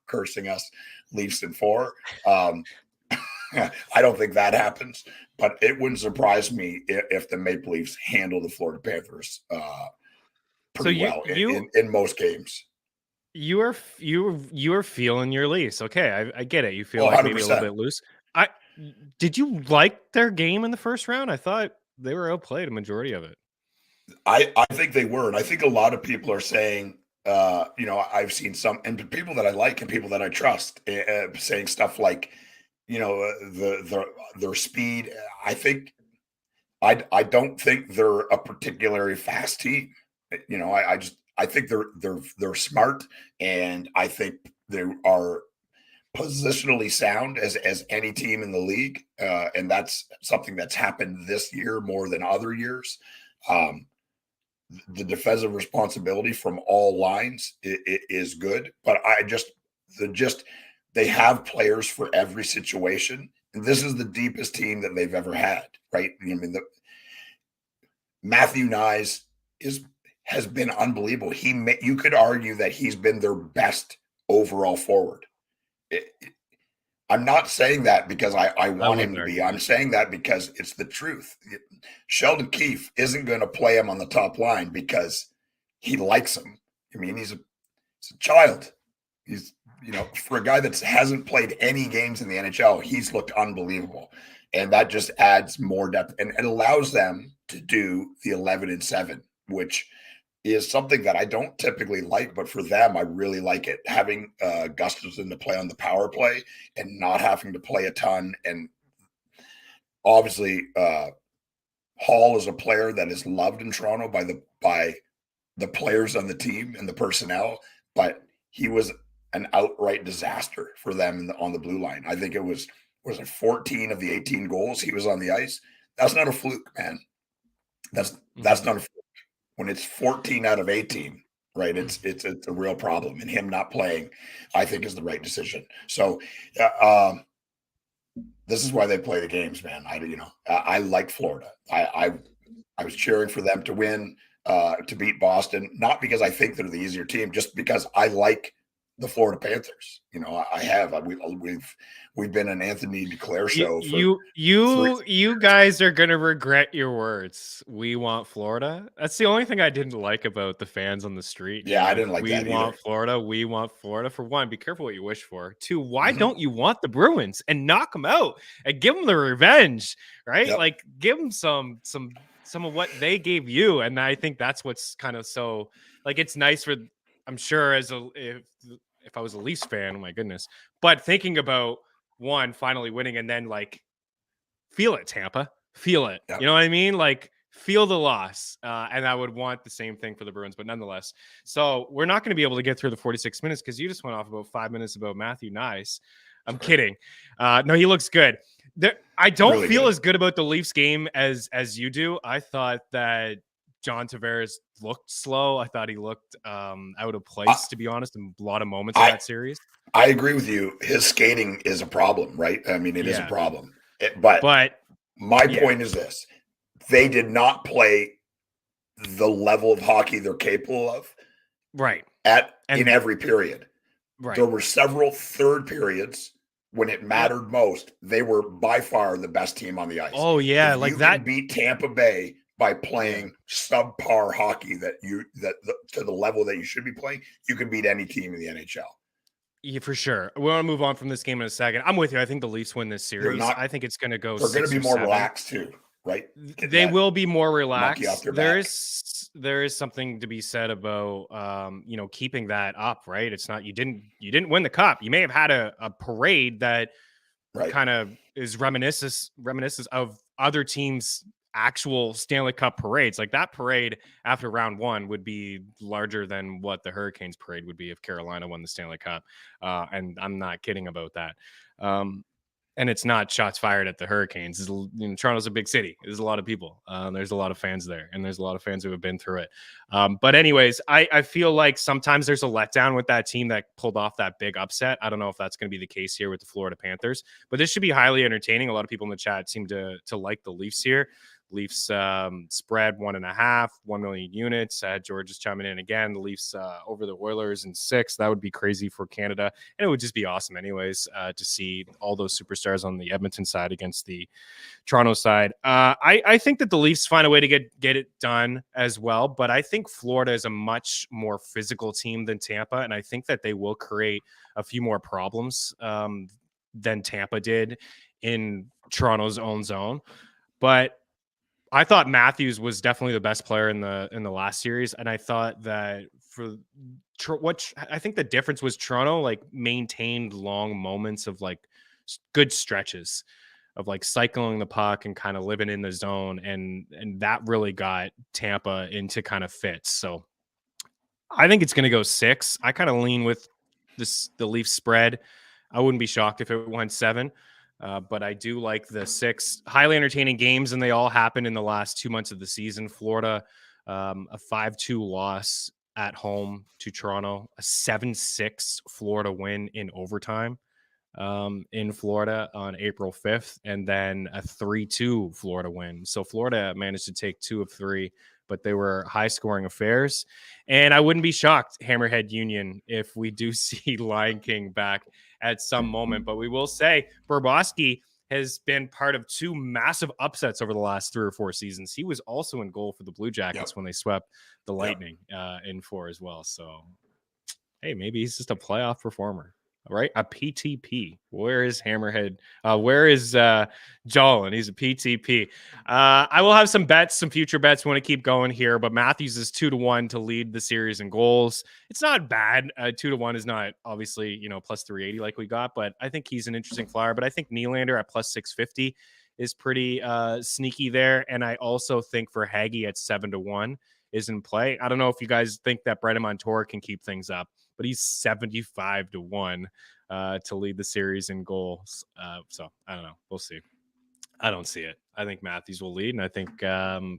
cursing us, Leafs in 4. I don't think that happens, but it wouldn't surprise me if the Maple Leafs handle the Florida Panthers pretty well in most games. You are feeling your Leafs. Okay, I get it. You feel like maybe a little bit loose. Did you like their game in the first round? I thought they were outplayed a majority of it. I think they were, and I think a lot of people are saying, I've seen some, and people that I like and people that I trust saying stuff like, their speed. I think I don't think they're a particularly fast team. I think they're smart, and I think they are positionally sound as any team in the league. And that's something that's happened this year more than other years. The defensive responsibility from all lines is good, but they have players for every situation. And this is the deepest team that they've ever had, right? I mean, Matthew Nyes has been unbelievable. You could argue that he's been their best overall forward. I'm not saying that because I want him to be. I'm saying that because it's the truth. Sheldon Keefe isn't going to play him on the top line because he likes him. I mean, he's a child. He's, for a guy that hasn't played any games in the NHL, he's looked unbelievable. And that just adds more depth. And it allows them to do the 11-7, which is something that I don't typically like, but for them, I really like it. Having Gustafsson to play on the power play and not having to play a ton. And obviously, Hall is a player that is loved in Toronto by the players on the team and the personnel, but he was an outright disaster for them on the blue line. I think it was 14 of the 18 goals he was on the ice. That's not a fluke, man. That's not a fluke. When it's 14 out of 18, right? It's a real problem. And him not playing, I think, is the right decision. So this is why they play the games, man. I like Florida. I was cheering for them to win, to beat Boston, not because I think they're the easier team, just because I like the Florida Panthers. I have. We've been an Anthony Duclair show. You guys are gonna regret your words. We want Florida. That's the only thing I didn't like about the fans on the street. Yeah, I didn't like that either. We want Florida. We want Florida. For one, be careful what you wish for. Two, why don't you want the Bruins and knock them out and give them the revenge? Right? Yep. Like give them some of what they gave you. And I think that's what's kind of so like it's nice for. I'm sure if I was a Leafs fan, oh my goodness. But thinking about one finally winning and then like feel it, Tampa, feel it. Yep. You know what I mean? Like feel the loss. And I would want the same thing for the Bruins, but nonetheless. So we're not going to be able to get through the 46 minutes because you just went off about 5 minutes about Matthew Nice. I'm kidding. No, he looks good. I don't really feel as good about the Leafs game as you do. I thought that John Tavares looked slow. I thought he looked out of place, to be honest, in a lot of moments in that series. I agree with you. His skating is a problem, right? I mean, it is a problem. But my point is this. They did not play the level of hockey they're capable of. Right. In every period. Right. There were several third periods when it mattered most. They were by far the best team on the ice. Oh, yeah. If you can beat Tampa Bay by playing subpar hockey to the level that you should be playing, you can beat any team in the NHL. Yeah, for sure. We want to move on from this game in a second. I'm with you. I think the Leafs win this series. I think it's going to go. They're going to be more relaxed too, right? They will be more relaxed. There is something to be said about keeping that up, right? It's not you didn't win the cup. You may have had a parade that kind of is reminiscent of other teams' actual Stanley Cup parades. Like that parade after round one would be larger than what the Hurricanes parade would be if Carolina won the Stanley Cup. And I'm not kidding about that. And it's not shots fired at the Hurricanes. Toronto's a big city. There's a lot of people. There's a lot of fans there, and there's a lot of fans who have been through it. But anyways, I feel like sometimes there's a letdown with that team that pulled off that big upset. I don't know if that's going to be the case here with the Florida Panthers, but this should be highly entertaining. A lot of people in the chat seem to like the Leafs here. Leafs spread 1.5, 1 million units. George is chiming in again. The Leafs over the Oilers in 6. That would be crazy for Canada. And it would just be awesome anyways to see all those superstars on the Edmonton side against the Toronto side. I think that the Leafs find a way to get it done as well. But I think Florida is a much more physical team than Tampa. And I think that they will create a few more problems than Tampa did in Toronto's own zone. But I thought Matthews was definitely the best player in the last series, and I thought that I think the difference was Toronto like maintained long moments of like good stretches of like cycling the puck and kind of living in the zone, and that really got Tampa into kind of fits. So I think it's going to go 6. I kind of lean with the Leafs spread. I wouldn't be shocked if it went 7. But I do like the 6 highly entertaining games, and they all happened in the last 2 months of the season. Florida, a 5-2 loss at home to Toronto, a 7-6 Florida win in overtime in Florida on April 5th, and then a 3-2 Florida win. So Florida managed to take 2 of 3, but they were high scoring affairs. And I wouldn't be shocked, Hammerhead Union, if we do see Lion King back at some moment. But we will say Bobrovsky has been part of 2 massive upsets over the last 3 or 4 seasons. He was also in goal for the Blue Jackets when they swept the Lightning in 4 as well. So, hey, maybe he's just a playoff performer, right? A PTP. Where is Hammerhead? Where is Jolin? He's a PTP. I will have some bets, some future bets. Want to keep going here, but Matthews is 2-1 to lead the series in goals. It's not bad. 2-1 is not obviously, plus 380 like we got, but I think he's an interesting flyer. But I think Nylander at plus 650 is pretty sneaky there. And I also think for Haggy at 7-1 is in play. I don't know if you guys think that Brendan Montour can keep things up, but he's 75-1 to lead the series in goals. So I don't know. We'll see. I don't see it. I think Matthews will lead, and I think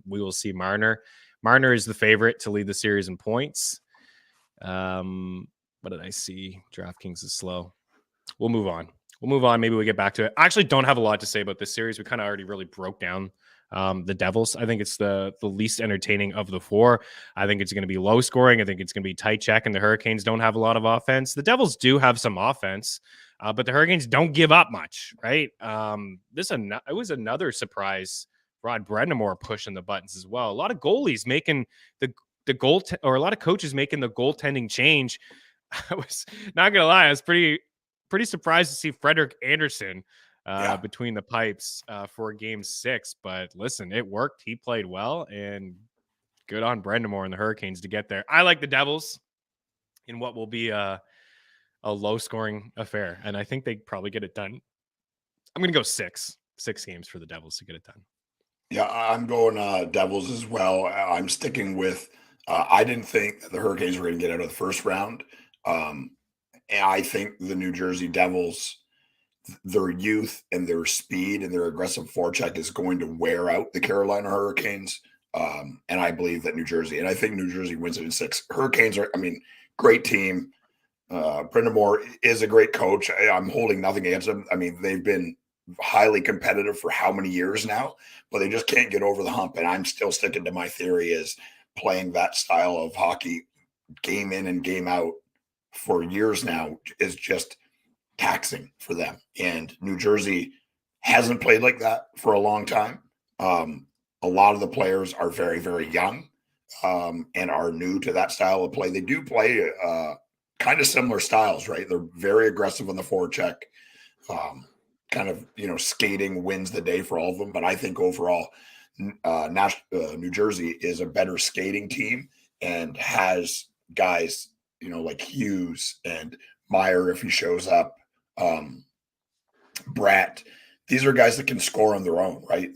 we will see Marner. Marner is the favorite to lead the series in points. What did I see? DraftKings is slow. We'll move on. Maybe we get back to it. I actually don't have a lot to say about this series. We kind of already really broke down the Devils. I think it's the least entertaining of the 4. I think it's going to be low scoring. I think it's going to be tight check, and the Hurricanes don't have a lot of offense. The Devils do have some offense, but the Hurricanes don't give up much, right? It was another surprise. Rod Brendamore pushing the buttons as well. A lot of goalies making the goal, or a lot of coaches making the goaltending change. I was not going to lie. I was pretty surprised to see Frederik Andersen between the pipes for game 6. But listen, it worked. He played well, and good on Brendamore and the Hurricanes to get there. I like the Devils in what will be a low-scoring affair, and I think they probably get it done. I'm going to go 6 games for the Devils to get it done. Yeah, I'm going Devils as well. I'm sticking with I didn't think the Hurricanes were going to get out of the first round. And I think the New Jersey Devils, their youth and their speed and their aggressive forecheck is going to wear out the Carolina Hurricanes. And I believe that New Jersey, and I think New Jersey wins it in 6. Hurricanes are, great team. Brendan Moore is a great coach. I'm holding nothing against them. They've been highly competitive for how many years now, but they just can't get over the hump. And I'm still sticking to my theory is playing that style of hockey game in and game out for years now is just taxing for them. And New Jersey hasn't played like that for a long time. A lot of the players are very, very young and are new to that style of play. They do play kind of similar styles, right? They're very aggressive on the forecheck. Skating wins the day for all of them. But I think overall, New Jersey is a better skating team and has guys, like Hughes and Meyer if he shows up, Bratt. These are guys that can score on their own, right?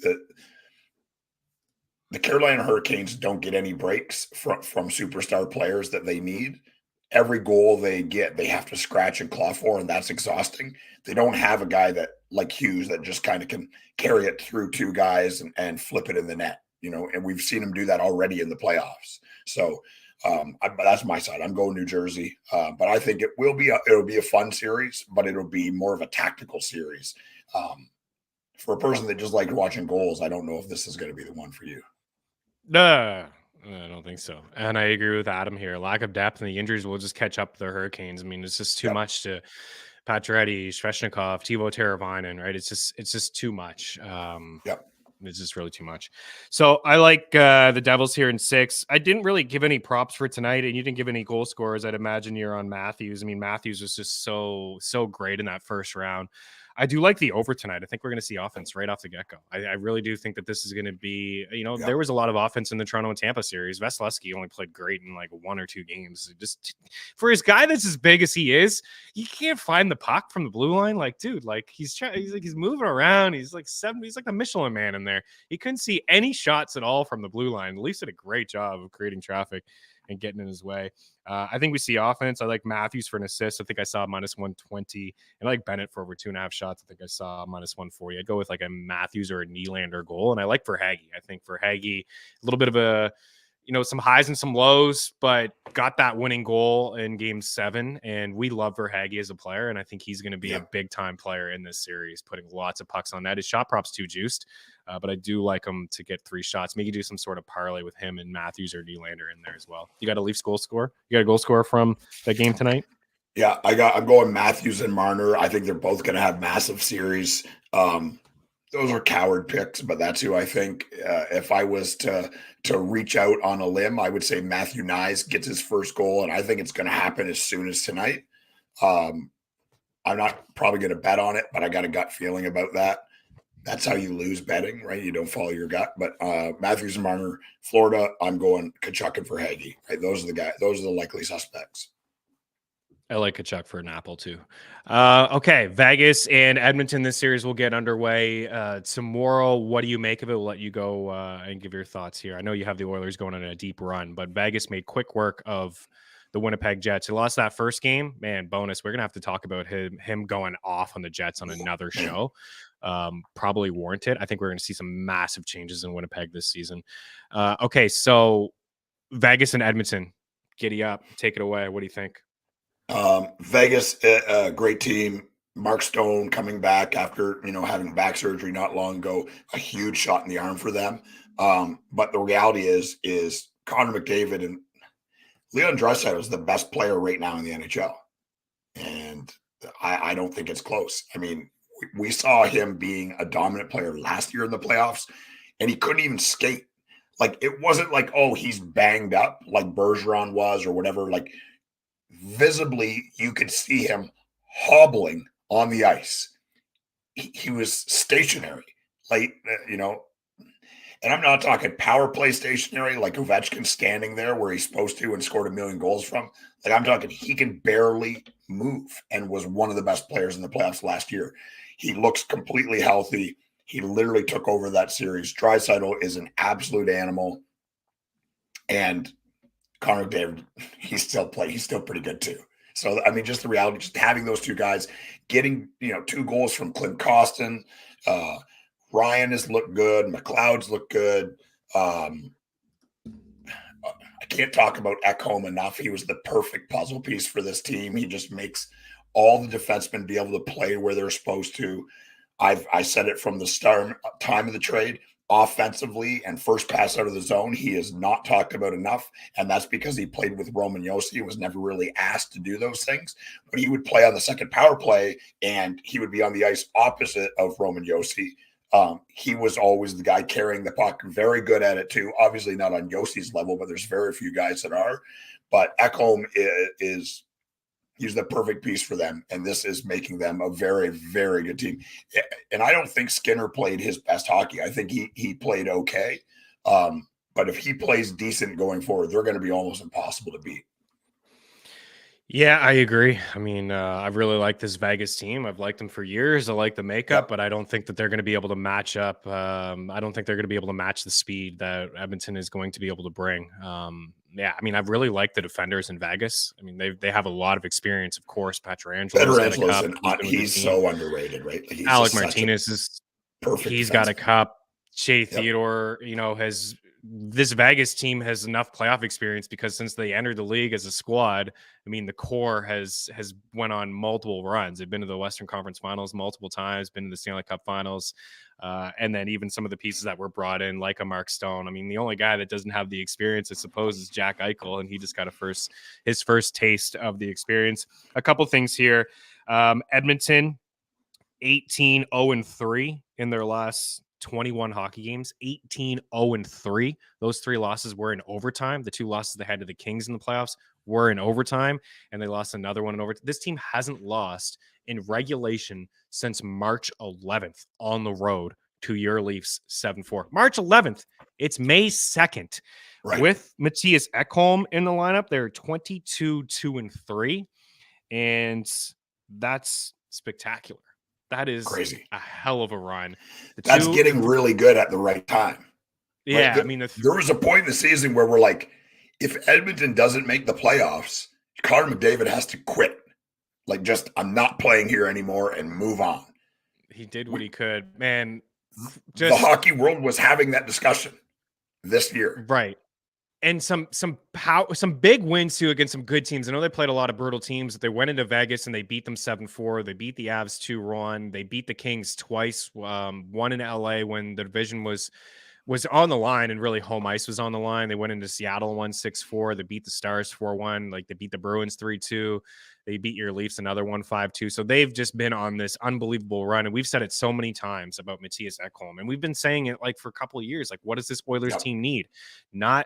The Carolina Hurricanes don't get any breaks from superstar players that they need. Every goal they get, they have to scratch and claw for, and that's exhausting. They don't have a guy that like Hughes that just kind of can carry it through 2 guys and flip it in the net, and we've seen him do that already in the playoffs. So that's my side. I'm going New Jersey, but I think it'll be a fun series, but it'll be more of a tactical series. For a person that just liked watching goals, I don't know if this is going to be the one for you. No, I don't think so. And I agree with Adam here. Lack of depth and the injuries will just catch up to the Hurricanes. It's just too much to Pacioretty, Svechnikov, Teuvo Teravainen, right? It's just too much. It's just really too much. So I like the Devils here in 6. I didn't really give any props for tonight, and you didn't give any goal scorers. I'd imagine you're on Matthews. Matthews was just so great in that first round. I do like the over tonight. I think we're going to see offense right off the get-go. I really do think that this is going to be, there was a lot of offense in the Toronto and Tampa series. Vasilevsky only played great in like 1 or 2 games. Just for his guy that's as big as he is, he can't find the puck from the blue line. Like, dude, like he's moving around. He's like the Michelin man in there. He couldn't see any shots at all from the blue line. Leafs did a great job of creating traffic and getting in his way. I think we see offense. I like Matthews for an assist. I think I saw -120. And I like Bennett for over 2.5 shots. I think I saw -140. I'd go with like a Matthews or a Nylander goal. And I like Verhaeghe. I think Verhaeghe, a little bit of a, some highs and some lows, but got that winning goal in game 7. And we love Verhaeghe as a player. And I think he's going to be a big time player in this series, putting lots of pucks on net. His shot prop's too juiced. But I do like him to get 3 shots. Maybe do some sort of parlay with him and Matthews or Nylander in there as well. You got a Leafs goal scorer? You got a goal scorer from that game tonight? Yeah, I'm going Matthews and Marner. I think they're both going to have massive series. Those are coward picks, but that's who I think. If I was to reach out on a limb, I would say Matthew Nyes gets his first goal, and I think it's going to happen as soon as tonight. I'm not probably going to bet on it, but I got a gut feeling about that. That's how you lose betting, right? You don't follow your gut. But Matthews and Marner, Florida, I'm going Kachuk and Verhaeghe. Right? Those are the guys. Those are the likely suspects. I like Kachuk for an apple too. Okay, Vegas and Edmonton. This series will get underway tomorrow. What do you make of it? We'll let you go and give your thoughts here. I know you have the Oilers going on a deep run, but Vegas made quick work of the Winnipeg Jets. He lost that first game. Man, bonus. We're gonna have to talk about him going off on the Jets on another show. Probably warranted. I think we're gonna see some massive changes in Winnipeg this season. Okay, so Vegas and Edmonton, giddy up, take it away. What do you think? Vegas, a great team. Mark Stone coming back after having back surgery not long ago, a huge shot in the arm for them. But the reality is Connor McDavid and Leon Draisaitl is the best player right now in the NHL, and I don't think it's close. I mean, we saw him being a dominant player last year in the playoffs, and he couldn't even skate. Like, it wasn't like, oh, he's banged up like Bergeron was or whatever. Like, visibly, you could see him hobbling on the ice. He was stationary, like, and I'm not talking power play stationary, like Ovechkin standing there where he's supposed to and scored 1,000,000 goals from. Like, I'm talking he can barely move and was one of the best players in the playoffs last year. He looks completely healthy. He literally took over that series. Draisaitl is an absolute animal. And Connor McDavid, he's still pretty good too. So, I mean, just the reality, just having those two guys, getting 2 goals from Clint Costin, Ryan has looked good, McLeod's looked good. I can't talk about Ekholm enough. He was the perfect puzzle piece for this team. He just makes all the defensemen be able to play where they're supposed to. I said it from the start time of the trade. Offensively and first pass out of the zone, he is not talked about enough, and that's because he played with Roman Josi and was never really asked to do those things. But he would play on the second power play, and he would be on the ice opposite of Roman Josi. He was always the guy carrying the puck, very good at it too. Obviously not on Josi's level, but there's very few guys that are. But Ekholm he's the perfect piece for them, and this is making them a very, very good team. And I don't think Skinner played his best hockey. I think he played okay. But if he plays decent going forward, they're going to be almost impossible to beat. Yeah, I agree. I mean, I really like this Vegas team. I've liked them for years. I like the makeup, but I don't think that they're going to be able to match up. I don't think they're going to be able to match the speed that Edmonton is going to be able to bring. Yeah, I mean, I've really liked the defenders in Vegas. I mean, they have a lot of experience, of course. He's so underrated, right? Like, Alec Martinez is perfect. He's got a cup. Shea Theodore, this Vegas team has enough playoff experience because since they entered the league as a squad, I mean, the core has went on multiple runs. They've been to the Western Conference Finals multiple times, been to the Stanley Cup Finals, and then even some of the pieces that were brought in, like a Mark Stone. I mean, the only guy that doesn't have the experience, I suppose, is Jack Eichel, and he just got his first taste of the experience. A couple things here. Edmonton, 18-0-3 in their last 21 hockey games, 18-0-3. Those 3 losses were in overtime. The 2 losses they had to the Kings in the playoffs were in overtime, and they lost another one in overtime. This team hasn't lost in regulation since March 11th on the road to your Leafs 7-4. March 11th. It's May 2nd. Right. With Matthias Ekholm in the lineup, they're 22-2-3, and that's spectacular. That is crazy. A hell of a run. That's getting really good at the right time. Yeah, right? I mean, there was a point in the season where we're like, if Edmonton doesn't make the playoffs, Connor McDavid has to quit. Like, just, I'm not playing here anymore and move on. He did what he could, man. The hockey world was having that discussion this year. Right. and some big wins too against some good teams. I know they played a lot of brutal teams. They went into Vegas and they beat them 7-4. They beat the Avs 2-1. They beat the Kings twice. One in LA when the division was on the line and really home ice was on the line. They went into Seattle 1-6-4. They beat the Stars 4-1. Like they beat the Bruins 3-2. They beat your Leafs another 1-5-2. So they've just been on this unbelievable run. And we've said it so many times about Mattias Ekholm. And we've been saying it like for a couple of years. Like, what does this Oilers team need? Not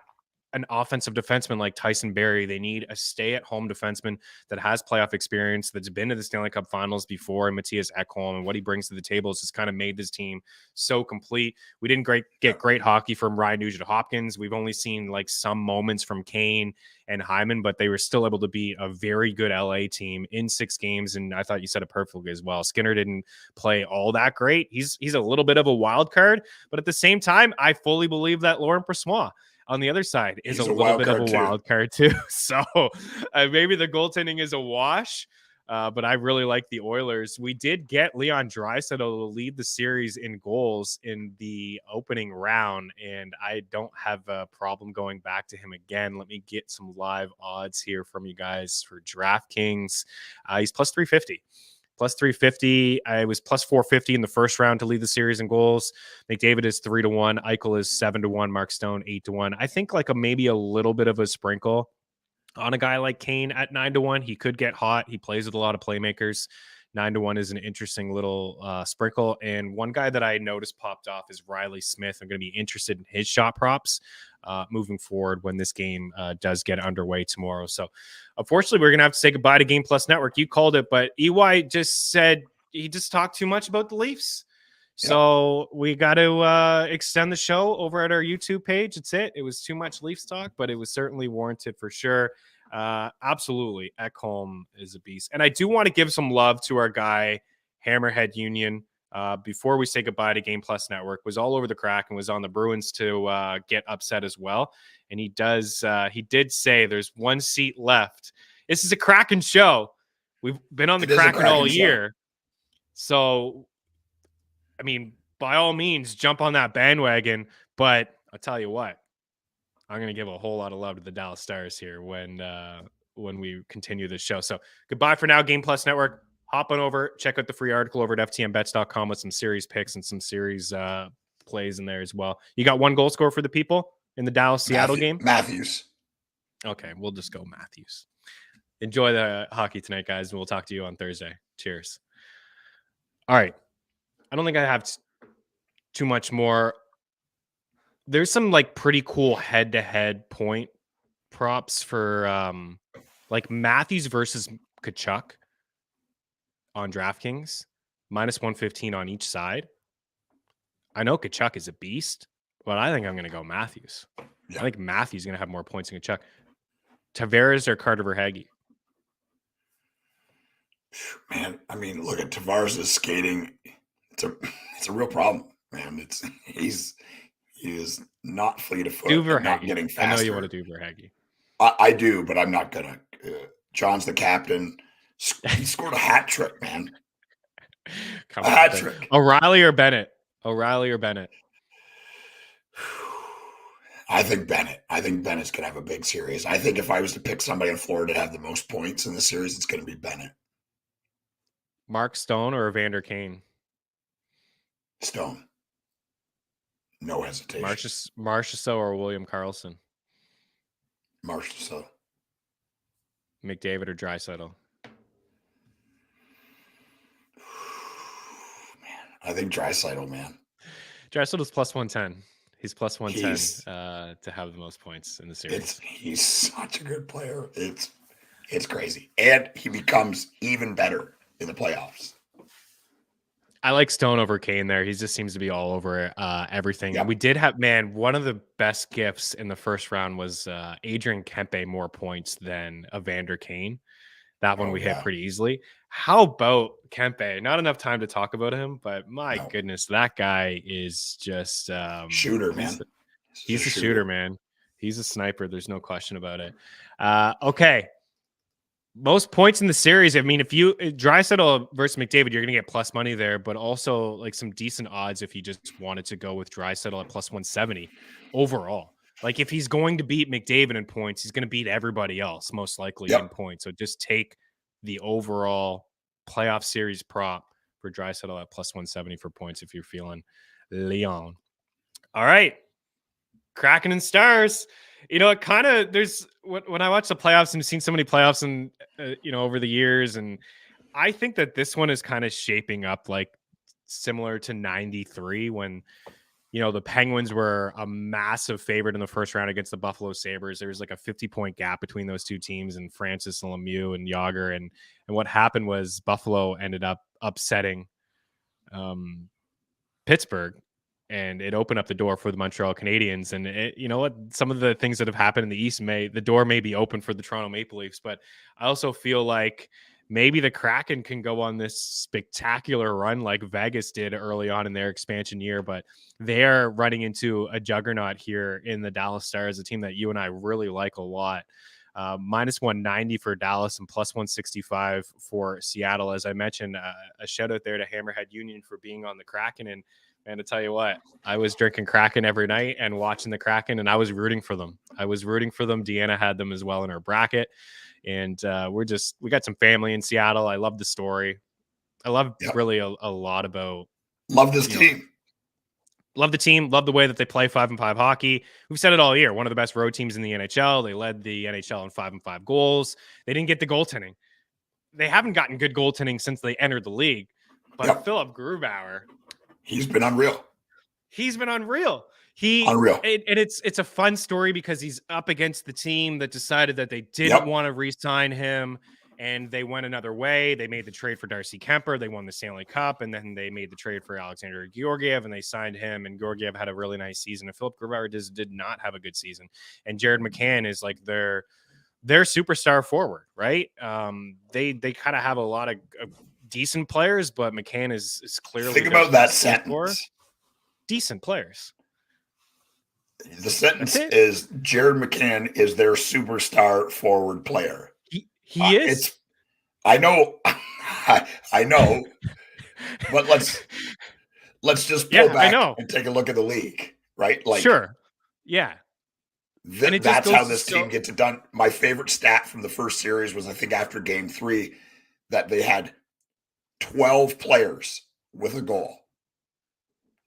an offensive defenseman like Tyson Barrie. They need a stay-at-home defenseman that has playoff experience, that's been to the Stanley Cup Finals before. And Mattias Ekholm and what he brings to the table has just kind of made this team so complete. We didn't get great hockey from Ryan Nugent-Hopkins. We've only seen like some moments from Kane and Hyman, but they were still able to beat a very good LA team in 6 games. And I thought you said it perfectly as well. Skinner didn't play all that great. He's a little bit of a wild card, but at the same time, I fully believe that Laurent Brossoit on the other side is a little bit of a wild card too. So maybe the goaltending is a wash, but I really like the Oilers. We did get Leon Draisaitl to lead the series in goals in the opening round, and I don't have a problem going back to him again. Let me get some live odds here from you guys for DraftKings. He's plus 350. Plus 350. I was plus 450 in the first round to lead the series in goals. McDavid is 3-1. Eichel is 7-1. Mark Stone 8-1. I think like maybe a little bit of a sprinkle on a guy like Kane at 9-1. He could get hot. He plays with a lot of playmakers. 9-1 is an interesting little sprinkle. And one guy that I noticed popped off is Riley Smith. I'm going to be interested in his shot props moving forward when this game does get underway tomorrow. So unfortunately, we're going to have to say goodbye to Game Plus Network. You called it, but EY just said he just talked too much about the Leafs. So we got to extend the show over at our YouTube page. It's it. It was too much Leafs talk, but it was certainly warranted for sure. Absolutely. Ekholm is a beast. And I do want to give some love to our guy, Hammerhead Union. Before we say goodbye to Game Plus Network, was all over the crack and was on the Bruins to get upset as well. And he did say there's one seat left. This is a Kraken show. We've been on the Kraken all year. So, I mean, by all means, jump on that bandwagon. But I'll tell you what, I'm going to give a whole lot of love to the Dallas Stars here when we continue this show. So goodbye for now, Game Plus Network. Hop on over, check out the free article over at ftnbets.com with some series picks and some series plays in there as well. You got one goal score for the people in the Dallas-Seattle game? Matthews. Okay, we'll just go Matthews. Enjoy the hockey tonight, guys, and we'll talk to you on Thursday. Cheers. All right. I don't think I have too much more. There's some like pretty cool head-to-head point props for like Matthews versus Tkachuk on DraftKings, minus 115 on each side. I know Tkachuk is a beast, but I think I'm going to go Matthews. Yeah. I think Matthews is going to have more points than Tkachuk. Tavares or Carter Verhaeghe? Man, I mean, look at Tavares' skating. It's a real problem, man. He is not fleet of foot, not getting faster. I know you want to do Verhaeghe. I do, but I'm not gonna. John's the captain. He scored a hat trick, man. A hat trick. O'Reilly or Bennett? I think Bennett. I think Bennett's gonna have a big series. I think if I was to pick somebody in Florida to have the most points in the series, it's gonna be Bennett. Mark Stone or Evander Kane? Stone. No hesitation. Marchessault or William Karlsson? Marchessault. McDavid or Draisaitl? Man, I think Draisaitl, man. Draisaitl is plus 110. He's plus 110 to have the most points in the series. He's such a good player. It's crazy. And he becomes even better in the playoffs. I like Stone over Kane there. He just seems to be all over everything. Yep. We did have, one of the best gifts in the first round was Adrian Kempe more points than Evander Kane. That one we hit pretty easily. How about Kempe? Not enough time to talk about him, but my goodness, that guy is just shooter, man. He's a shooter, man. He's a sniper. There's no question about it. Okay. Most points in the series. I mean, if you Draisaitl versus McDavid, you're going to get plus money there, but also like some decent odds if you just wanted to go with Draisaitl at plus 170 overall. Like if he's going to beat McDavid in points, he's going to beat everybody else most likely in points. So just take the overall playoff series prop for Draisaitl at plus 170 for points if you're feeling Leon. All right. Kraken and Stars. It kind of there's when I watch the playoffs and seen so many playoffs and over the years, and I think that this one is kind of shaping up like similar to 93 when the Penguins were a massive favorite in the first round against the Buffalo Sabres. There was like a 50-point gap between those two teams and Francis and Lemieux and Yager. And what happened was Buffalo ended up upsetting Pittsburgh, and it opened up the door for the Montreal Canadiens. And some of the things that have happened in the East the door may be open for the Toronto Maple Leafs, but I also feel like maybe the Kraken can go on this spectacular run like Vegas did early on in their expansion year, but they're running into a juggernaut here in the Dallas Stars, a team that you and I really like a lot. Minus 190 for Dallas and plus 165 for Seattle. As I mentioned, a shout out there to Hammerhead Union for being on the Kraken. And to tell you what, I was drinking Kraken every night and watching the Kraken, and I was rooting for them. Deanna had them as well in her bracket. And we got some family in Seattle. I love the story. I love really a lot about. Love this team. Love the team. Love the way that they play 5-5 hockey. We've said it all year. One of the best road teams in the NHL. They led the NHL in 5-5 goals. They didn't get the goaltending. They haven't gotten good goaltending since they entered the league. But Philip Grubauer, he's been unreal. Unreal. And it's a fun story because he's up against the team that decided that they didn't want to re-sign him, and they went another way. They made the trade for Darcy Kemper. They won the Stanley Cup, and then they made the trade for Alexander Georgiev, and they signed him, and Georgiev had a really nice season. And Philip Grubauer did not have a good season. And Jared McCann is like their superstar forward, right? They kind of have a lot of decent players, but McCann is clearly think about that sentence. Decent players. The sentence is Jared McCann is their superstar forward player. He is. I know, I know, but let's just pull back and take a look at the league, right? Like, sure, yeah. That's how this team gets it done. My favorite stat from the first series was, I think, after Game 3, that they had 12 players with a goal.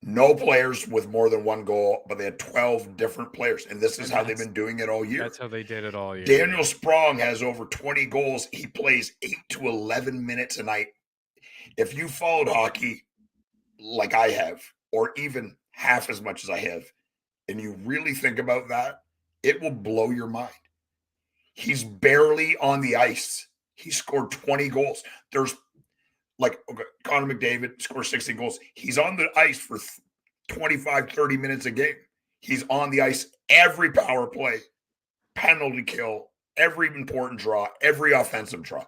No players with more than one goal, but they had 12 different players. And this is how they've been doing it all year. That's how they did it all year. Daniel Sprong has over 20 goals. He plays 8 to 11 minutes a night. If you followed hockey like I have, or even half as much as I have, and you really think about that, it will blow your mind. He's barely on the ice. He scored 20 goals. There's Connor McDavid scores 60 goals. He's on the ice for 25, 30 minutes a game. He's on the ice every power play, penalty kill, every important draw, every offensive draw.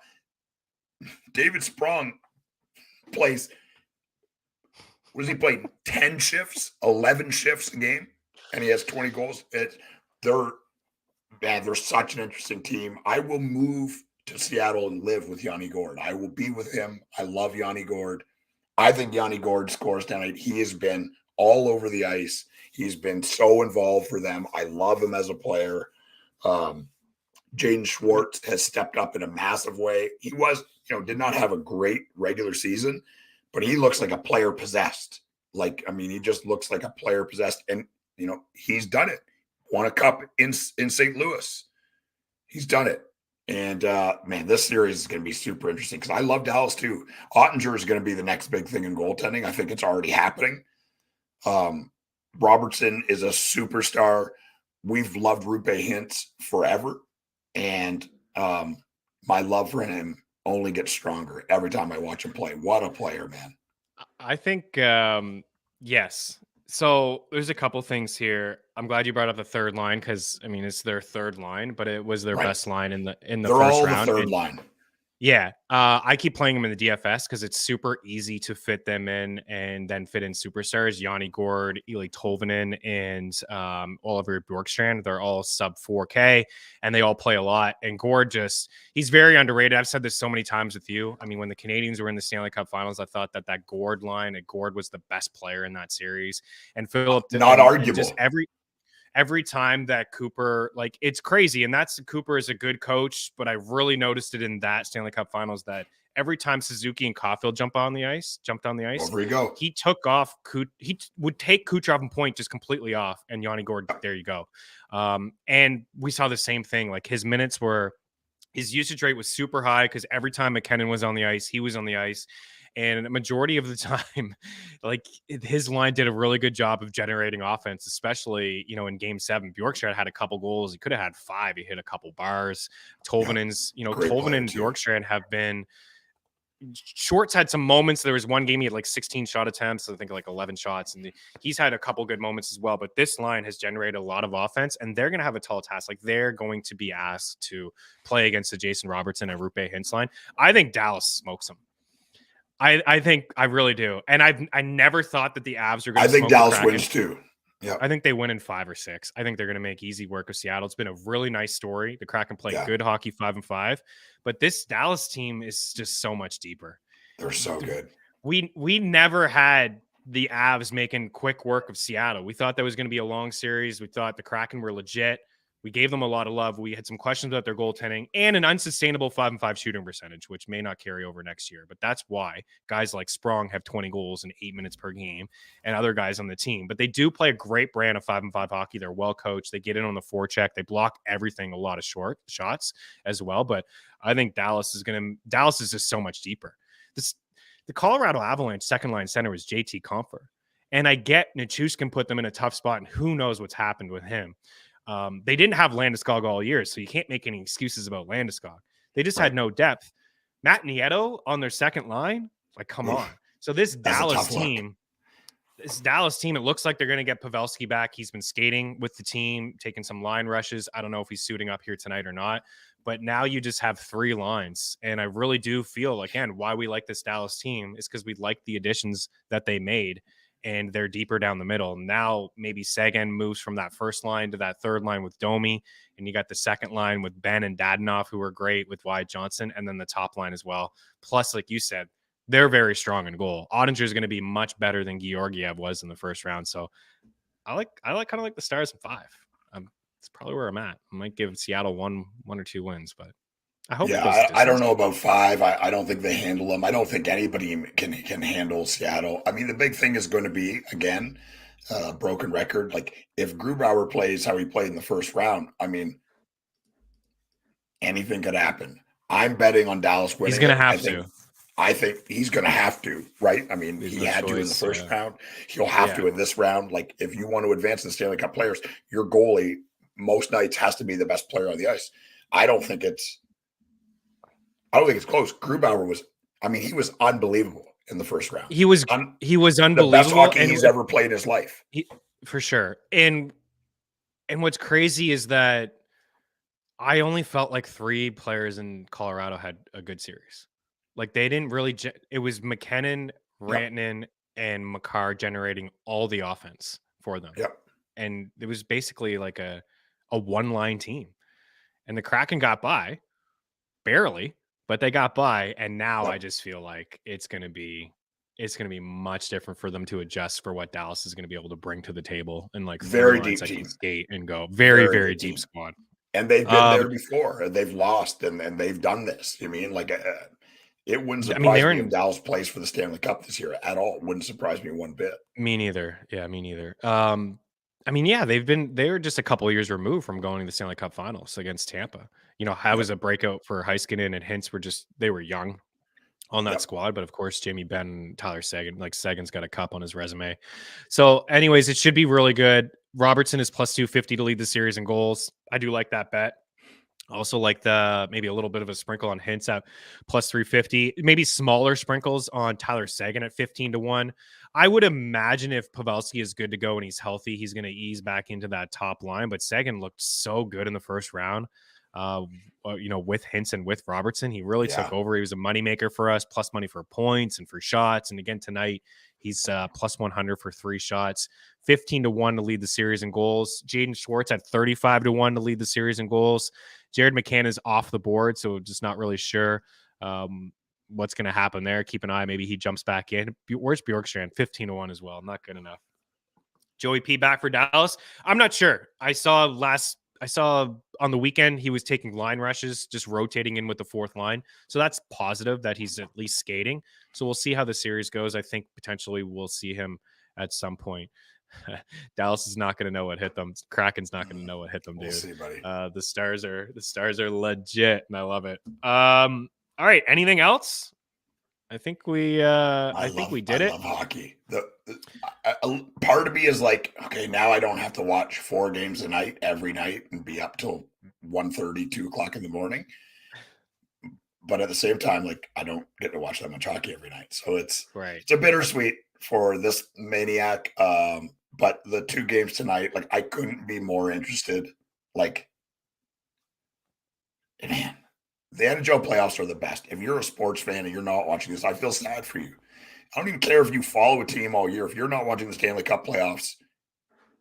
David Sprong plays, what does he play? 10 shifts, 11 shifts a game, and he has 20 goals. They're such an interesting team. I will move to Seattle and live with Yanni Gourde. I will be with him. I love Yanni Gourde. I think Yanni Gourde scores tonight. He has been all over the ice. He's been so involved for them. I love him as a player. Jaden Schwartz has stepped up in a massive way. He did not have a great regular season, but he looks like a player possessed. He just looks like a player possessed. And, he's done it. Won a cup in St. Louis. He's done it. And, this series is going to be super interesting because I love Dallas too. Ottinger is going to be the next big thing in goaltending. I think it's already happening. Robertson is a superstar. We've loved Rupe Hintz forever. And my love for him only gets stronger every time I watch him play. What a player, man. I think, yes. So there's a couple things here. I'm glad you brought up the third line because it's their third line, but it was their best line in the They're first all round. The third line. Yeah, I keep playing them in the DFS because it's super easy to fit them in and then fit in superstars. Yanni Gourde, Eli Tolvanen, and Oliver Bjorkstrand. They're all sub 4K, and they all play a lot. And Gourde he's very underrated. I've said this so many times with you. When the Canadians were in the Stanley Cup Finals, I thought that Gourde line, Gourde was the best player in that series. And Philip, not arguable. every time that Cooper, like, it's crazy. And Cooper is a good coach, but I really noticed it in that Stanley Cup Finals that every time Suzuki and Caulfield jumped on the ice, Over you go. he took off. He would take Kucherov and Point just completely off, and Yanni Gourde, there you go. And we saw the same thing. Like, his usage rate was super high because every time McKinnon was on the ice, he was on the ice. And a majority of the time, like, his line did a really good job of generating offense, especially, in Game 7. Bjorkstrand had a couple goals. He could have had 5. He hit a couple bars. Tolvanen's, Tolvanen and Bjorkstrand have been – Shorts had some moments. There was one game he had like 16 shot attempts, I think like 11 shots, and he's had a couple good moments as well. But this line has generated a lot of offense, and they're going to have a tall task. Like, they're going to be asked to play against the Jason Robertson and Rupe Hintz line. I think Dallas smokes them. I think I really do, and I never thought that the Avs are going to. I think Dallas wins too. Yeah, I think they win in 5 or 6. I think they're going to make easy work of Seattle. It's been a really nice story. The Kraken play good hockey 5-5, but this Dallas team is just so much deeper. They're so good. We never had the Avs making quick work of Seattle. We thought that was going to be a long series. We thought the Kraken were legit. We gave them a lot of love. We had some questions about their goaltending and an unsustainable 5-5 shooting percentage, which may not carry over next year. But that's why guys like Sprong have 20 goals in 8 minutes per game and other guys on the team. But they do play a great brand of 5-5 hockey. They're well coached. They get in on the forecheck. They block everything, a lot of short shots as well. But I think Dallas is just so much deeper. The Colorado Avalanche second line center was JT Compher. And I get Nichushkin put them in a tough spot, and who knows what's happened with him. They didn't have Landeskog all year, so you can't make any excuses about Landeskog. They just had no depth. Matt Nieto on their second line, like, come on. So this Dallas team, it looks like they're going to get Pavelski back. He's been skating with the team, taking some line rushes. I don't know if he's suiting up here tonight or not, but now you just have 3 lines. And I really do feel, again, why we like this Dallas team is because we like the additions that they made. And they're deeper down the middle. Now maybe Seguin moves from that first line to that third line with Domi. And you got the second line with Ben and Dadonov, who are great, with Wyatt Johnson, and then the top line as well. Plus, like you said, they're very strong in goal. Ottinger is going to be much better than Georgiev was in the first round. So I like kind of like the Stars in 5. It's probably where I'm at. I might give Seattle one or 2 wins, but I hope. Yeah, I don't know about 5. I don't think they handle them. I don't think anybody can handle Seattle. I mean, the big thing is going to be, again, broken record. Like, if Grubauer plays how he played in the first round, I mean, anything could happen. I'm betting on Dallas winning. He's going to have to. I think he's going to have to, right? I mean, he had to in the first round. He'll have to in this round. Like, if you want to advance in the Stanley Cup players, your goalie most nights has to be the best player on the ice. I don't think it's close. Grubauer he was unbelievable in the first round. He was unbelievable. The best hockey he's ever played in his life. For sure. And what's crazy is that I only felt like 3 players in Colorado had a good series. Like, they didn't really it was McKinnon, Rantanen, and Makar generating all the offense for them. Yep. And it was basically like a one-line team. And the Kraken got by, barely, but they got by. And now I just feel like it's going to be much different for them to adjust for what Dallas is going to be able to bring to the table. And like very deep team, skate and go very deep squad. And they've been there before, and they've lost, and they've done this. I mean, like, it wouldn't surprise me if Dallas plays for the Stanley Cup this year at all. It wouldn't surprise me one bit. Me neither. Yeah, me neither. They were just a couple of years removed from going to the Stanley Cup Finals against Tampa. How was a breakout for Heiskanen and Hintz they were young on that squad, but of course, Jamie Benn and Tyler Seguin, like, Seguin's got a cup on his resume. So anyways, it should be really good. Robertson is plus 250 to lead the series in goals. I do like that bet. Also like maybe a little bit of a sprinkle on Hintz at plus 350, maybe smaller sprinkles on Tyler Seguin at 15-1. I would imagine if Pavelski is good to go and he's healthy, he's going to ease back into that top line. But Seguin looked so good in the first round, with Hintz and with Robertson. He really took over. He was a moneymaker for us, plus money for points and for shots. And again, tonight, he's plus 100 for 3 shots, 15-1 to lead the series in goals. Jaden Schwartz at 35-1 to lead the series in goals. Jared McCann is off the board, so just not really sure what's going to happen there. Keep an eye. Maybe he jumps back in. Where's Bjorkstrand? 15-1 as well. Not good enough. Joey P back for Dallas? I'm not sure. I saw on the weekend he was taking line rushes, just rotating in with the fourth line. So that's positive that he's at least skating. So we'll see how the series goes. I think potentially we'll see him at some point. Dallas is not going to know what hit them. Kraken's not going to know what hit them, dude. We'll see, buddy. The stars are legit, and I love it. All right. Anything else? I think we did it. I love hockey. Part of me is like, okay, now I don't have to watch 4 games a night every night and be up till 1:30, 2 o'clock in the morning. But at the same time, like, I don't get to watch that much hockey every night. So it's a bittersweet for this maniac. But the 2 games tonight, like, I couldn't be more interested. Like, man, the NHL playoffs are the best. If you're a sports fan and you're not watching this, I feel sad for you. I don't even care if you follow a team all year. If you're not watching the Stanley Cup playoffs,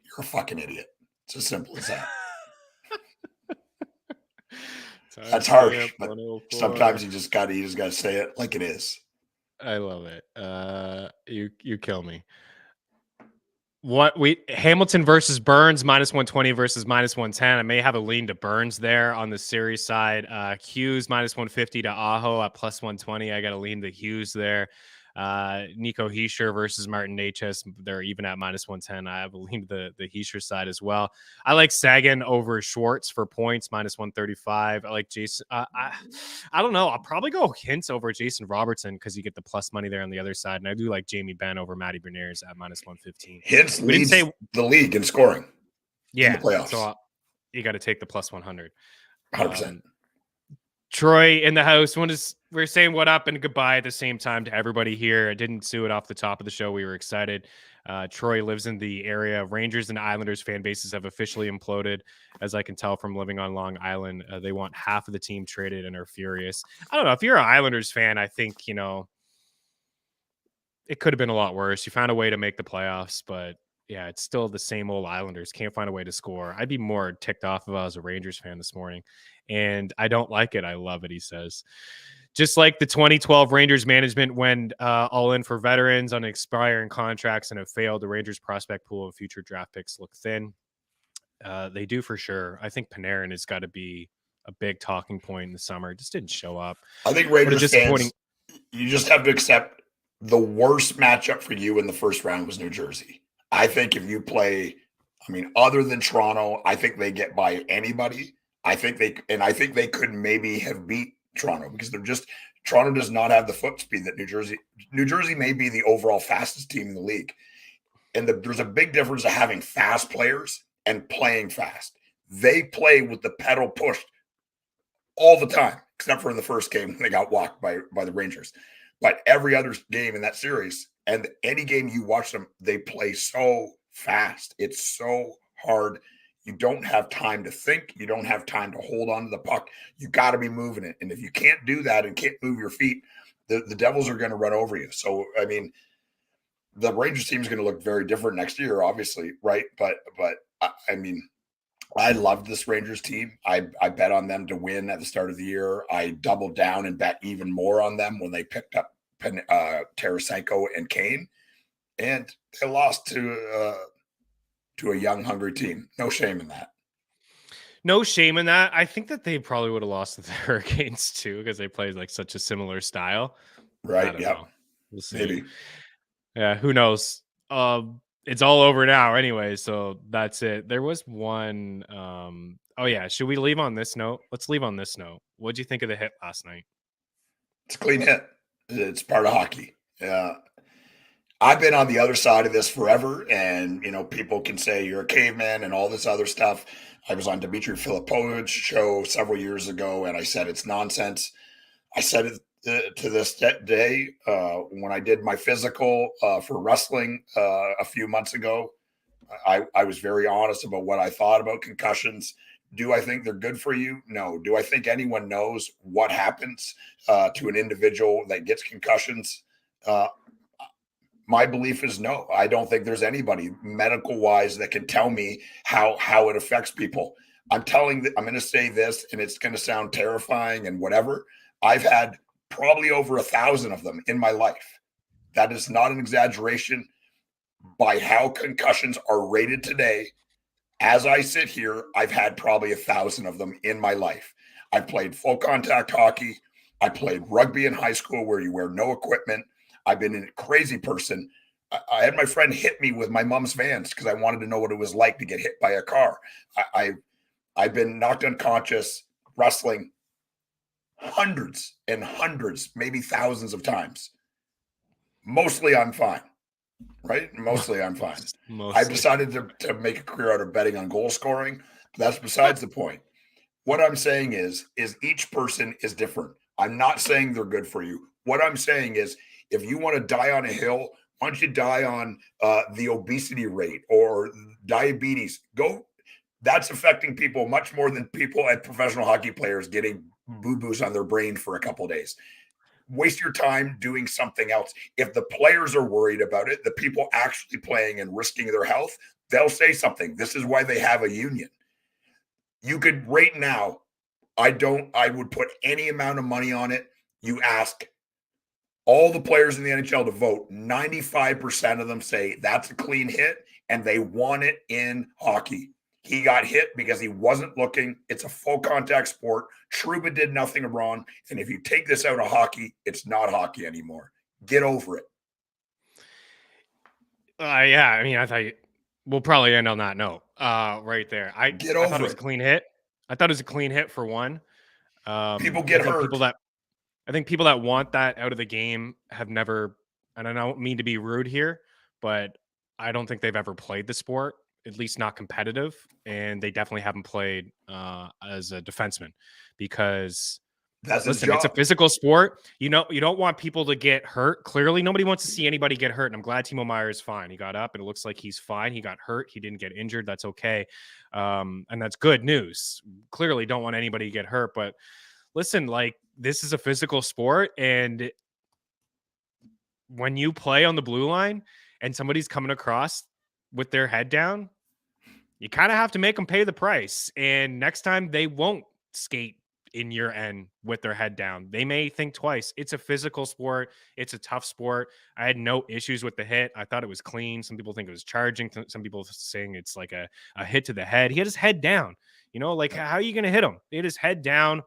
you're a fucking idiot. It's as simple as that. That's harsh, but sometimes you just gotta say it like it is. I love it. You kill me. Hamilton versus Burns, -120 versus -110. I may have a lean to Burns there on the series side. Hughes -150 to Aho at +120. I got a lean to Hughes there. Nico Hischier versus Martin Necas. They're even at -110. I have a lean to the Hischier side as well. I like Sagan over Schwartz for points, -135. I like Jason. I don't know. I'll probably go Hintz over Jason Robertson because you get the plus money there on the other side. And I do like Jamie Benn over Matty Beniers at -115. Hintz leads the league in scoring. Yeah. In the playoffs. So you got to take the +100. 100%. Troy in the house. We're saying what up and goodbye at the same time to everybody here. I didn't do it off the top of the show. We were excited. Troy lives in the area. Rangers and Islanders fan bases have officially imploded, as I can tell from living on Long Island. They want half of the team traded and are furious. I don't know. If you're an Islanders fan, I think, it could have been a lot worse. You found a way to make the playoffs, but yeah, it's still the same old Islanders. Can't find a way to score. I'd be more ticked off if I was a Rangers fan this morning. And I don't like it. I love it, he says. Just like the 2012 Rangers management went all in for veterans on expiring contracts and have failed, the Rangers prospect pool of future draft picks look thin. They do for sure. I think Panarin has got to be a big talking point in the summer. It just didn't show up. I think Rangers fans, you just have to accept the worst matchup for you in the first round was New Jersey. I think if you play, other than Toronto, I think they get by anybody. I think they could maybe have beat Toronto because Toronto does not have the foot speed that New Jersey may be the overall fastest team in the league. And there's a big difference of having fast players and playing fast. They play with the pedal pushed all the time, except for in the first game when they got walked by the Rangers. But every other game in that series, and any game you watch them, they play so fast. It's so hard. You don't have time to think. You don't have time to hold on to the puck. You got to be moving it. And if you can't do that and can't move your feet, the Devils are going to run over you. So, the Rangers team is going to look very different next year, obviously, right? But I loved this Rangers team. I bet on them to win at the start of the year. I doubled down and bet even more on them when they picked up Tarasenko and Kane, and they lost to a young, hungry team. No shame in that. No shame in that. I think that they probably would have lost to the Hurricanes too because they played like such a similar style. Right. Yeah. We'll see. Maybe. Yeah. Who knows? It's all over now anyway. So that's it. There was one. Oh yeah. Should we leave on this note? Let's leave on this note. What'd you think of the hit last night? It's a clean hit. It's part of hockey. Yeah. I've been on the other side of this forever, and people can say you're a caveman and all this other stuff. I was on Dmitry Filipovic's show several years ago, and I said it's nonsense. I said it to this day when I did my physical for wrestling a few months ago. I was very honest about what I thought about concussions. Do I think they're good for you? No. Do I think anyone knows what happens to an individual that gets concussions? My belief is no. I don't think there's anybody medical-wise that can tell me how it affects people. I'm going to say this, and it's going to sound terrifying and whatever. I've had probably over 1,000 of them in my life. That is not an exaggeration. by how concussions are rated today, as I sit here, I've had probably 1,000 of them in my life. I've played full contact hockey. I played rugby in high school where you wear no equipment. I've been a crazy person. I had my friend hit me with my mom's Vans because I wanted to know what it was like to get hit by a car. I've been knocked unconscious wrestling hundreds and hundreds, maybe thousands of times. Mostly I'm fine, right? Mostly I'm fine. I've decided to make a career out of betting on goal scoring. But that's besides the point. What I'm saying is each person is different. I'm not saying they're good for you. What I'm saying is if you want to die on a hill, why don't you die on the obesity rate or diabetes? Go. That's affecting people much more than people at professional hockey players getting boo-boos on their brain for a couple of days. Waste your time doing something else. If the players are worried about it, the people actually playing and risking their health, they'll say something. This is why they have a union. You could right now, I would put any amount of money on it. You ask all the players in the NHL to vote, 95% of them say that's a clean hit and they want it in hockey. He got hit because he wasn't looking. It's a full contact sport. Trouba did nothing wrong. And if you take this out of hockey, it's not hockey anymore. Get over it. Yeah, I mean, I thought we'll probably end on that note right there. I thought it was a clean hit. I thought it was a clean hit for one. People get hurt. I think people that want that out of the game have never, and I don't mean to be rude here, but I don't think they've ever played the sport, at least not competitive. And they definitely haven't played as a defenseman because listen, it's a physical sport. You know, you don't want people to get hurt. Clearly, nobody wants to see anybody get hurt. And I'm glad Timo Meier is fine. He got up and it looks like he's fine. He got hurt. He didn't get injured. That's okay. And that's good news. Clearly don't want anybody to get hurt. But listen, like, this is a physical sport. And when you play on the blue line and somebody's coming across with their head down, you kind of have to make them pay the price. And next time they won't skate in your end with their head down. They may think twice. It's a physical sport. It's a tough sport. I had no issues with the hit. I thought it was clean. Some people think it was charging. Some people saying it's like a hit to the head. He had his head down. You know, like, how are you going to hit him? He had his head down.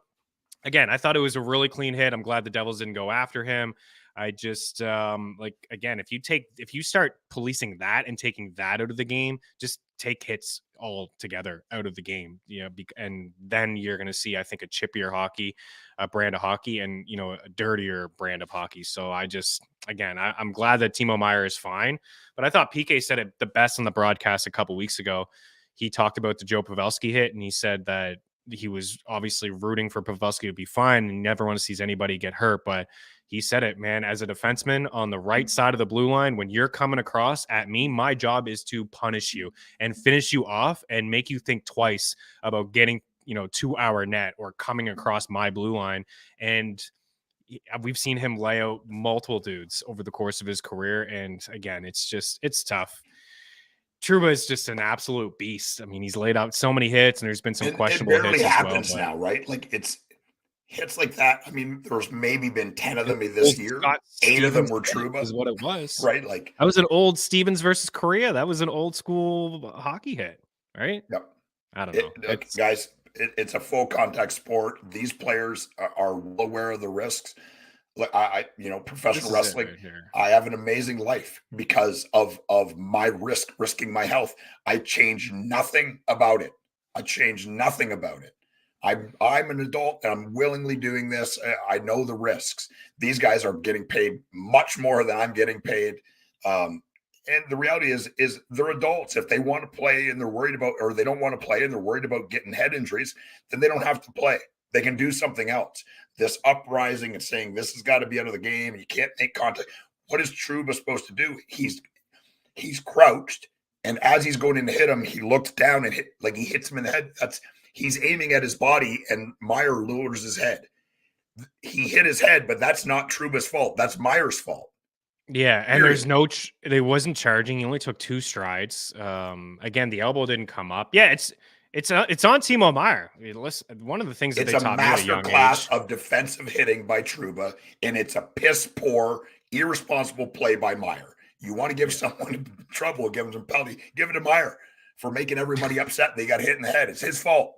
Again, I thought it was a really clean hit. I'm glad the Devils didn't go after him. I just again, if you start policing that and taking that out of the game, just take hits all together out of the game, you know, and then you're going to see, I think, a chippier hockey, a brand of hockey, and, you know, a dirtier brand of hockey. So I'm glad that Timo Meier is fine, but I thought PK said it the best on the broadcast a couple weeks ago. He talked about the Joe Pavelski hit, and he said that he was obviously rooting for Pavelski to be fine and never want to see anybody get hurt. But he said it, man, as a defenseman on the right side of the blue line, when you're coming across at me, my job is to punish you and finish you off and make you think twice about getting, you know, to our net or coming across my blue line. And we've seen him lay out multiple dudes over the course of his career. And again, it's tough. Trouba is just an absolute beast. I mean, he's laid out so many hits, and there's been some questionable hits as well. It barely happens now, right? Like, it's hits like that. I mean, there's maybe been 10 of them this year. 8 of them were Trouba. Is what it was, right? Like, that was an old Stevens versus Korea. That was an old school hockey hit, right? Yep. I don't know, guys. It's a full contact sport. These players are well aware of the risks. Professional wrestling, I have an amazing life because of my risking my health. I change nothing about it. I'm an adult and I'm willingly doing this. I know the risks. These guys are getting paid much more than I'm getting paid. And the reality is they're adults. If they want to play and they're worried about, or they don't want to play and they're worried about getting head injuries, then they don't have to play. They can do something else. This uprising and saying this has got to be out of the game, you can't make contact. What is Trouba supposed to do? He's crouched, and as he's going in to hit him, he looks down and he hits him in the head. He's aiming at his body, and Meier lowers his head. He hit his head, but that's not Trouba's fault. That's Meier's fault. Yeah, and there's no. They wasn't charging. He only took 2 strides. Again, the elbow didn't come up. Yeah, it's on Timo Meier. One of the things that they taught me at a young age. It's a master class of defensive hitting by Trouba, and it's a piss poor, irresponsible play by Meier. You want to give someone trouble, give them some penalty, give it to Meyer for making everybody upset. They got hit in the head. It's his fault.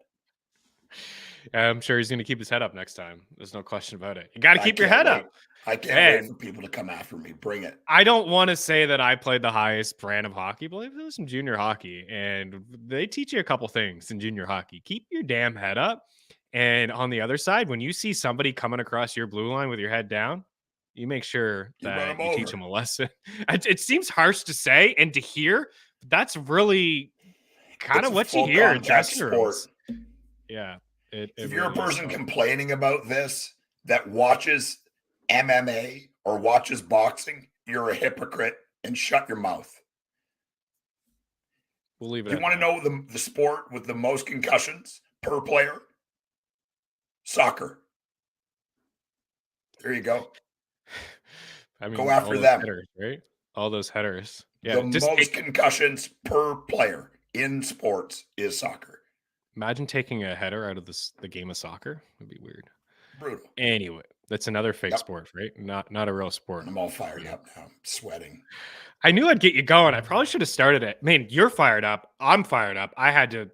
I'm sure he's going to keep his head up next time. There's no question about it. You got to keep your head up. I can't wait for people to come after me. Bring it. I don't want to say that I played the highest brand of hockey, but I played some junior hockey, and they teach you a couple things in junior hockey. Keep your damn head up. And on the other side, when you see somebody coming across your blue line with your head down, you make sure that you teach them a lesson. It seems harsh to say and to hear, but that's really kind of what you hear in dressing rooms. Yeah. If you're a person complaining about this that watches MMA or watches boxing, you're a hypocrite, and shut your mouth. We'll leave it. You want to know the sport with the most concussions per player? Soccer. There you go. I mean, go after them. Headers, right? All those headers. Yeah. The most concussions per player in sports is soccer. Imagine taking a header out of the game of soccer. It'd be weird. Brutal. Anyway, that's another fake sport, right? Not a real sport. I'm all fired up now. I'm sweating. I knew I'd get you going. I probably should have started it. Man, you're fired up. I'm fired up. I had to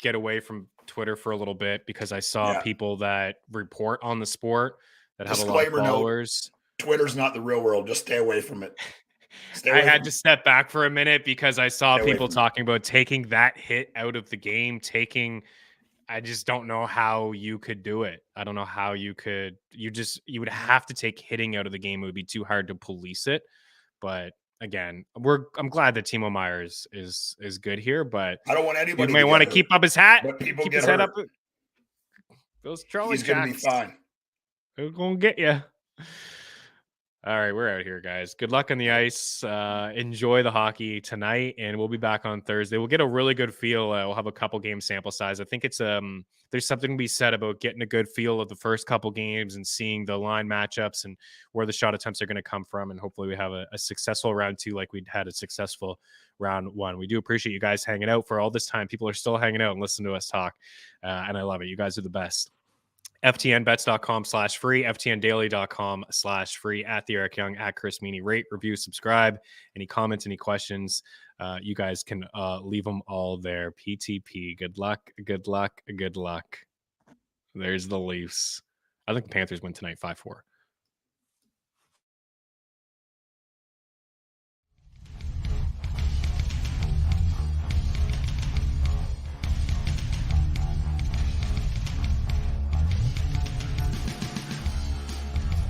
get away from Twitter for a little bit because I saw people that report on the sport that have a lot of followers. Twitter's not the real world. Just stay away from it. I had to step back for a minute because I saw people talking about taking that hit out of the game, I just don't know how you could do it. I don't know how you could. You would have to take hitting out of the game. It would be too hard to police it. But again, I'm glad that Timo Meier is good here, but I don't want anybody. You may want to keep up his hat. But people keep get his hurt. head up. Those trolling He's going to be fine. They're going to get you. All right, we're out here, guys. Good luck on the ice. Enjoy the hockey tonight, and we'll be back on Thursday. We'll get a really good feel. We'll have a couple game sample size. I think it's there's something to be said about getting a good feel of the first couple games and seeing the line matchups and where the shot attempts are going to come from. And hopefully we have a successful round 2 like we had a successful round 1. We do appreciate you guys hanging out for all this time. People are still hanging out and listening to us talk, and I love it. You guys are the best. FTNbets.com/free, FTNdaily.com/free, at the Eric Young, at Chris Meaney. Rate, review, subscribe. Any comments, any questions, you guys can leave them all there. PTP. Good luck. Good luck. Good luck. There's the Leafs. I think the Panthers win tonight 5-4.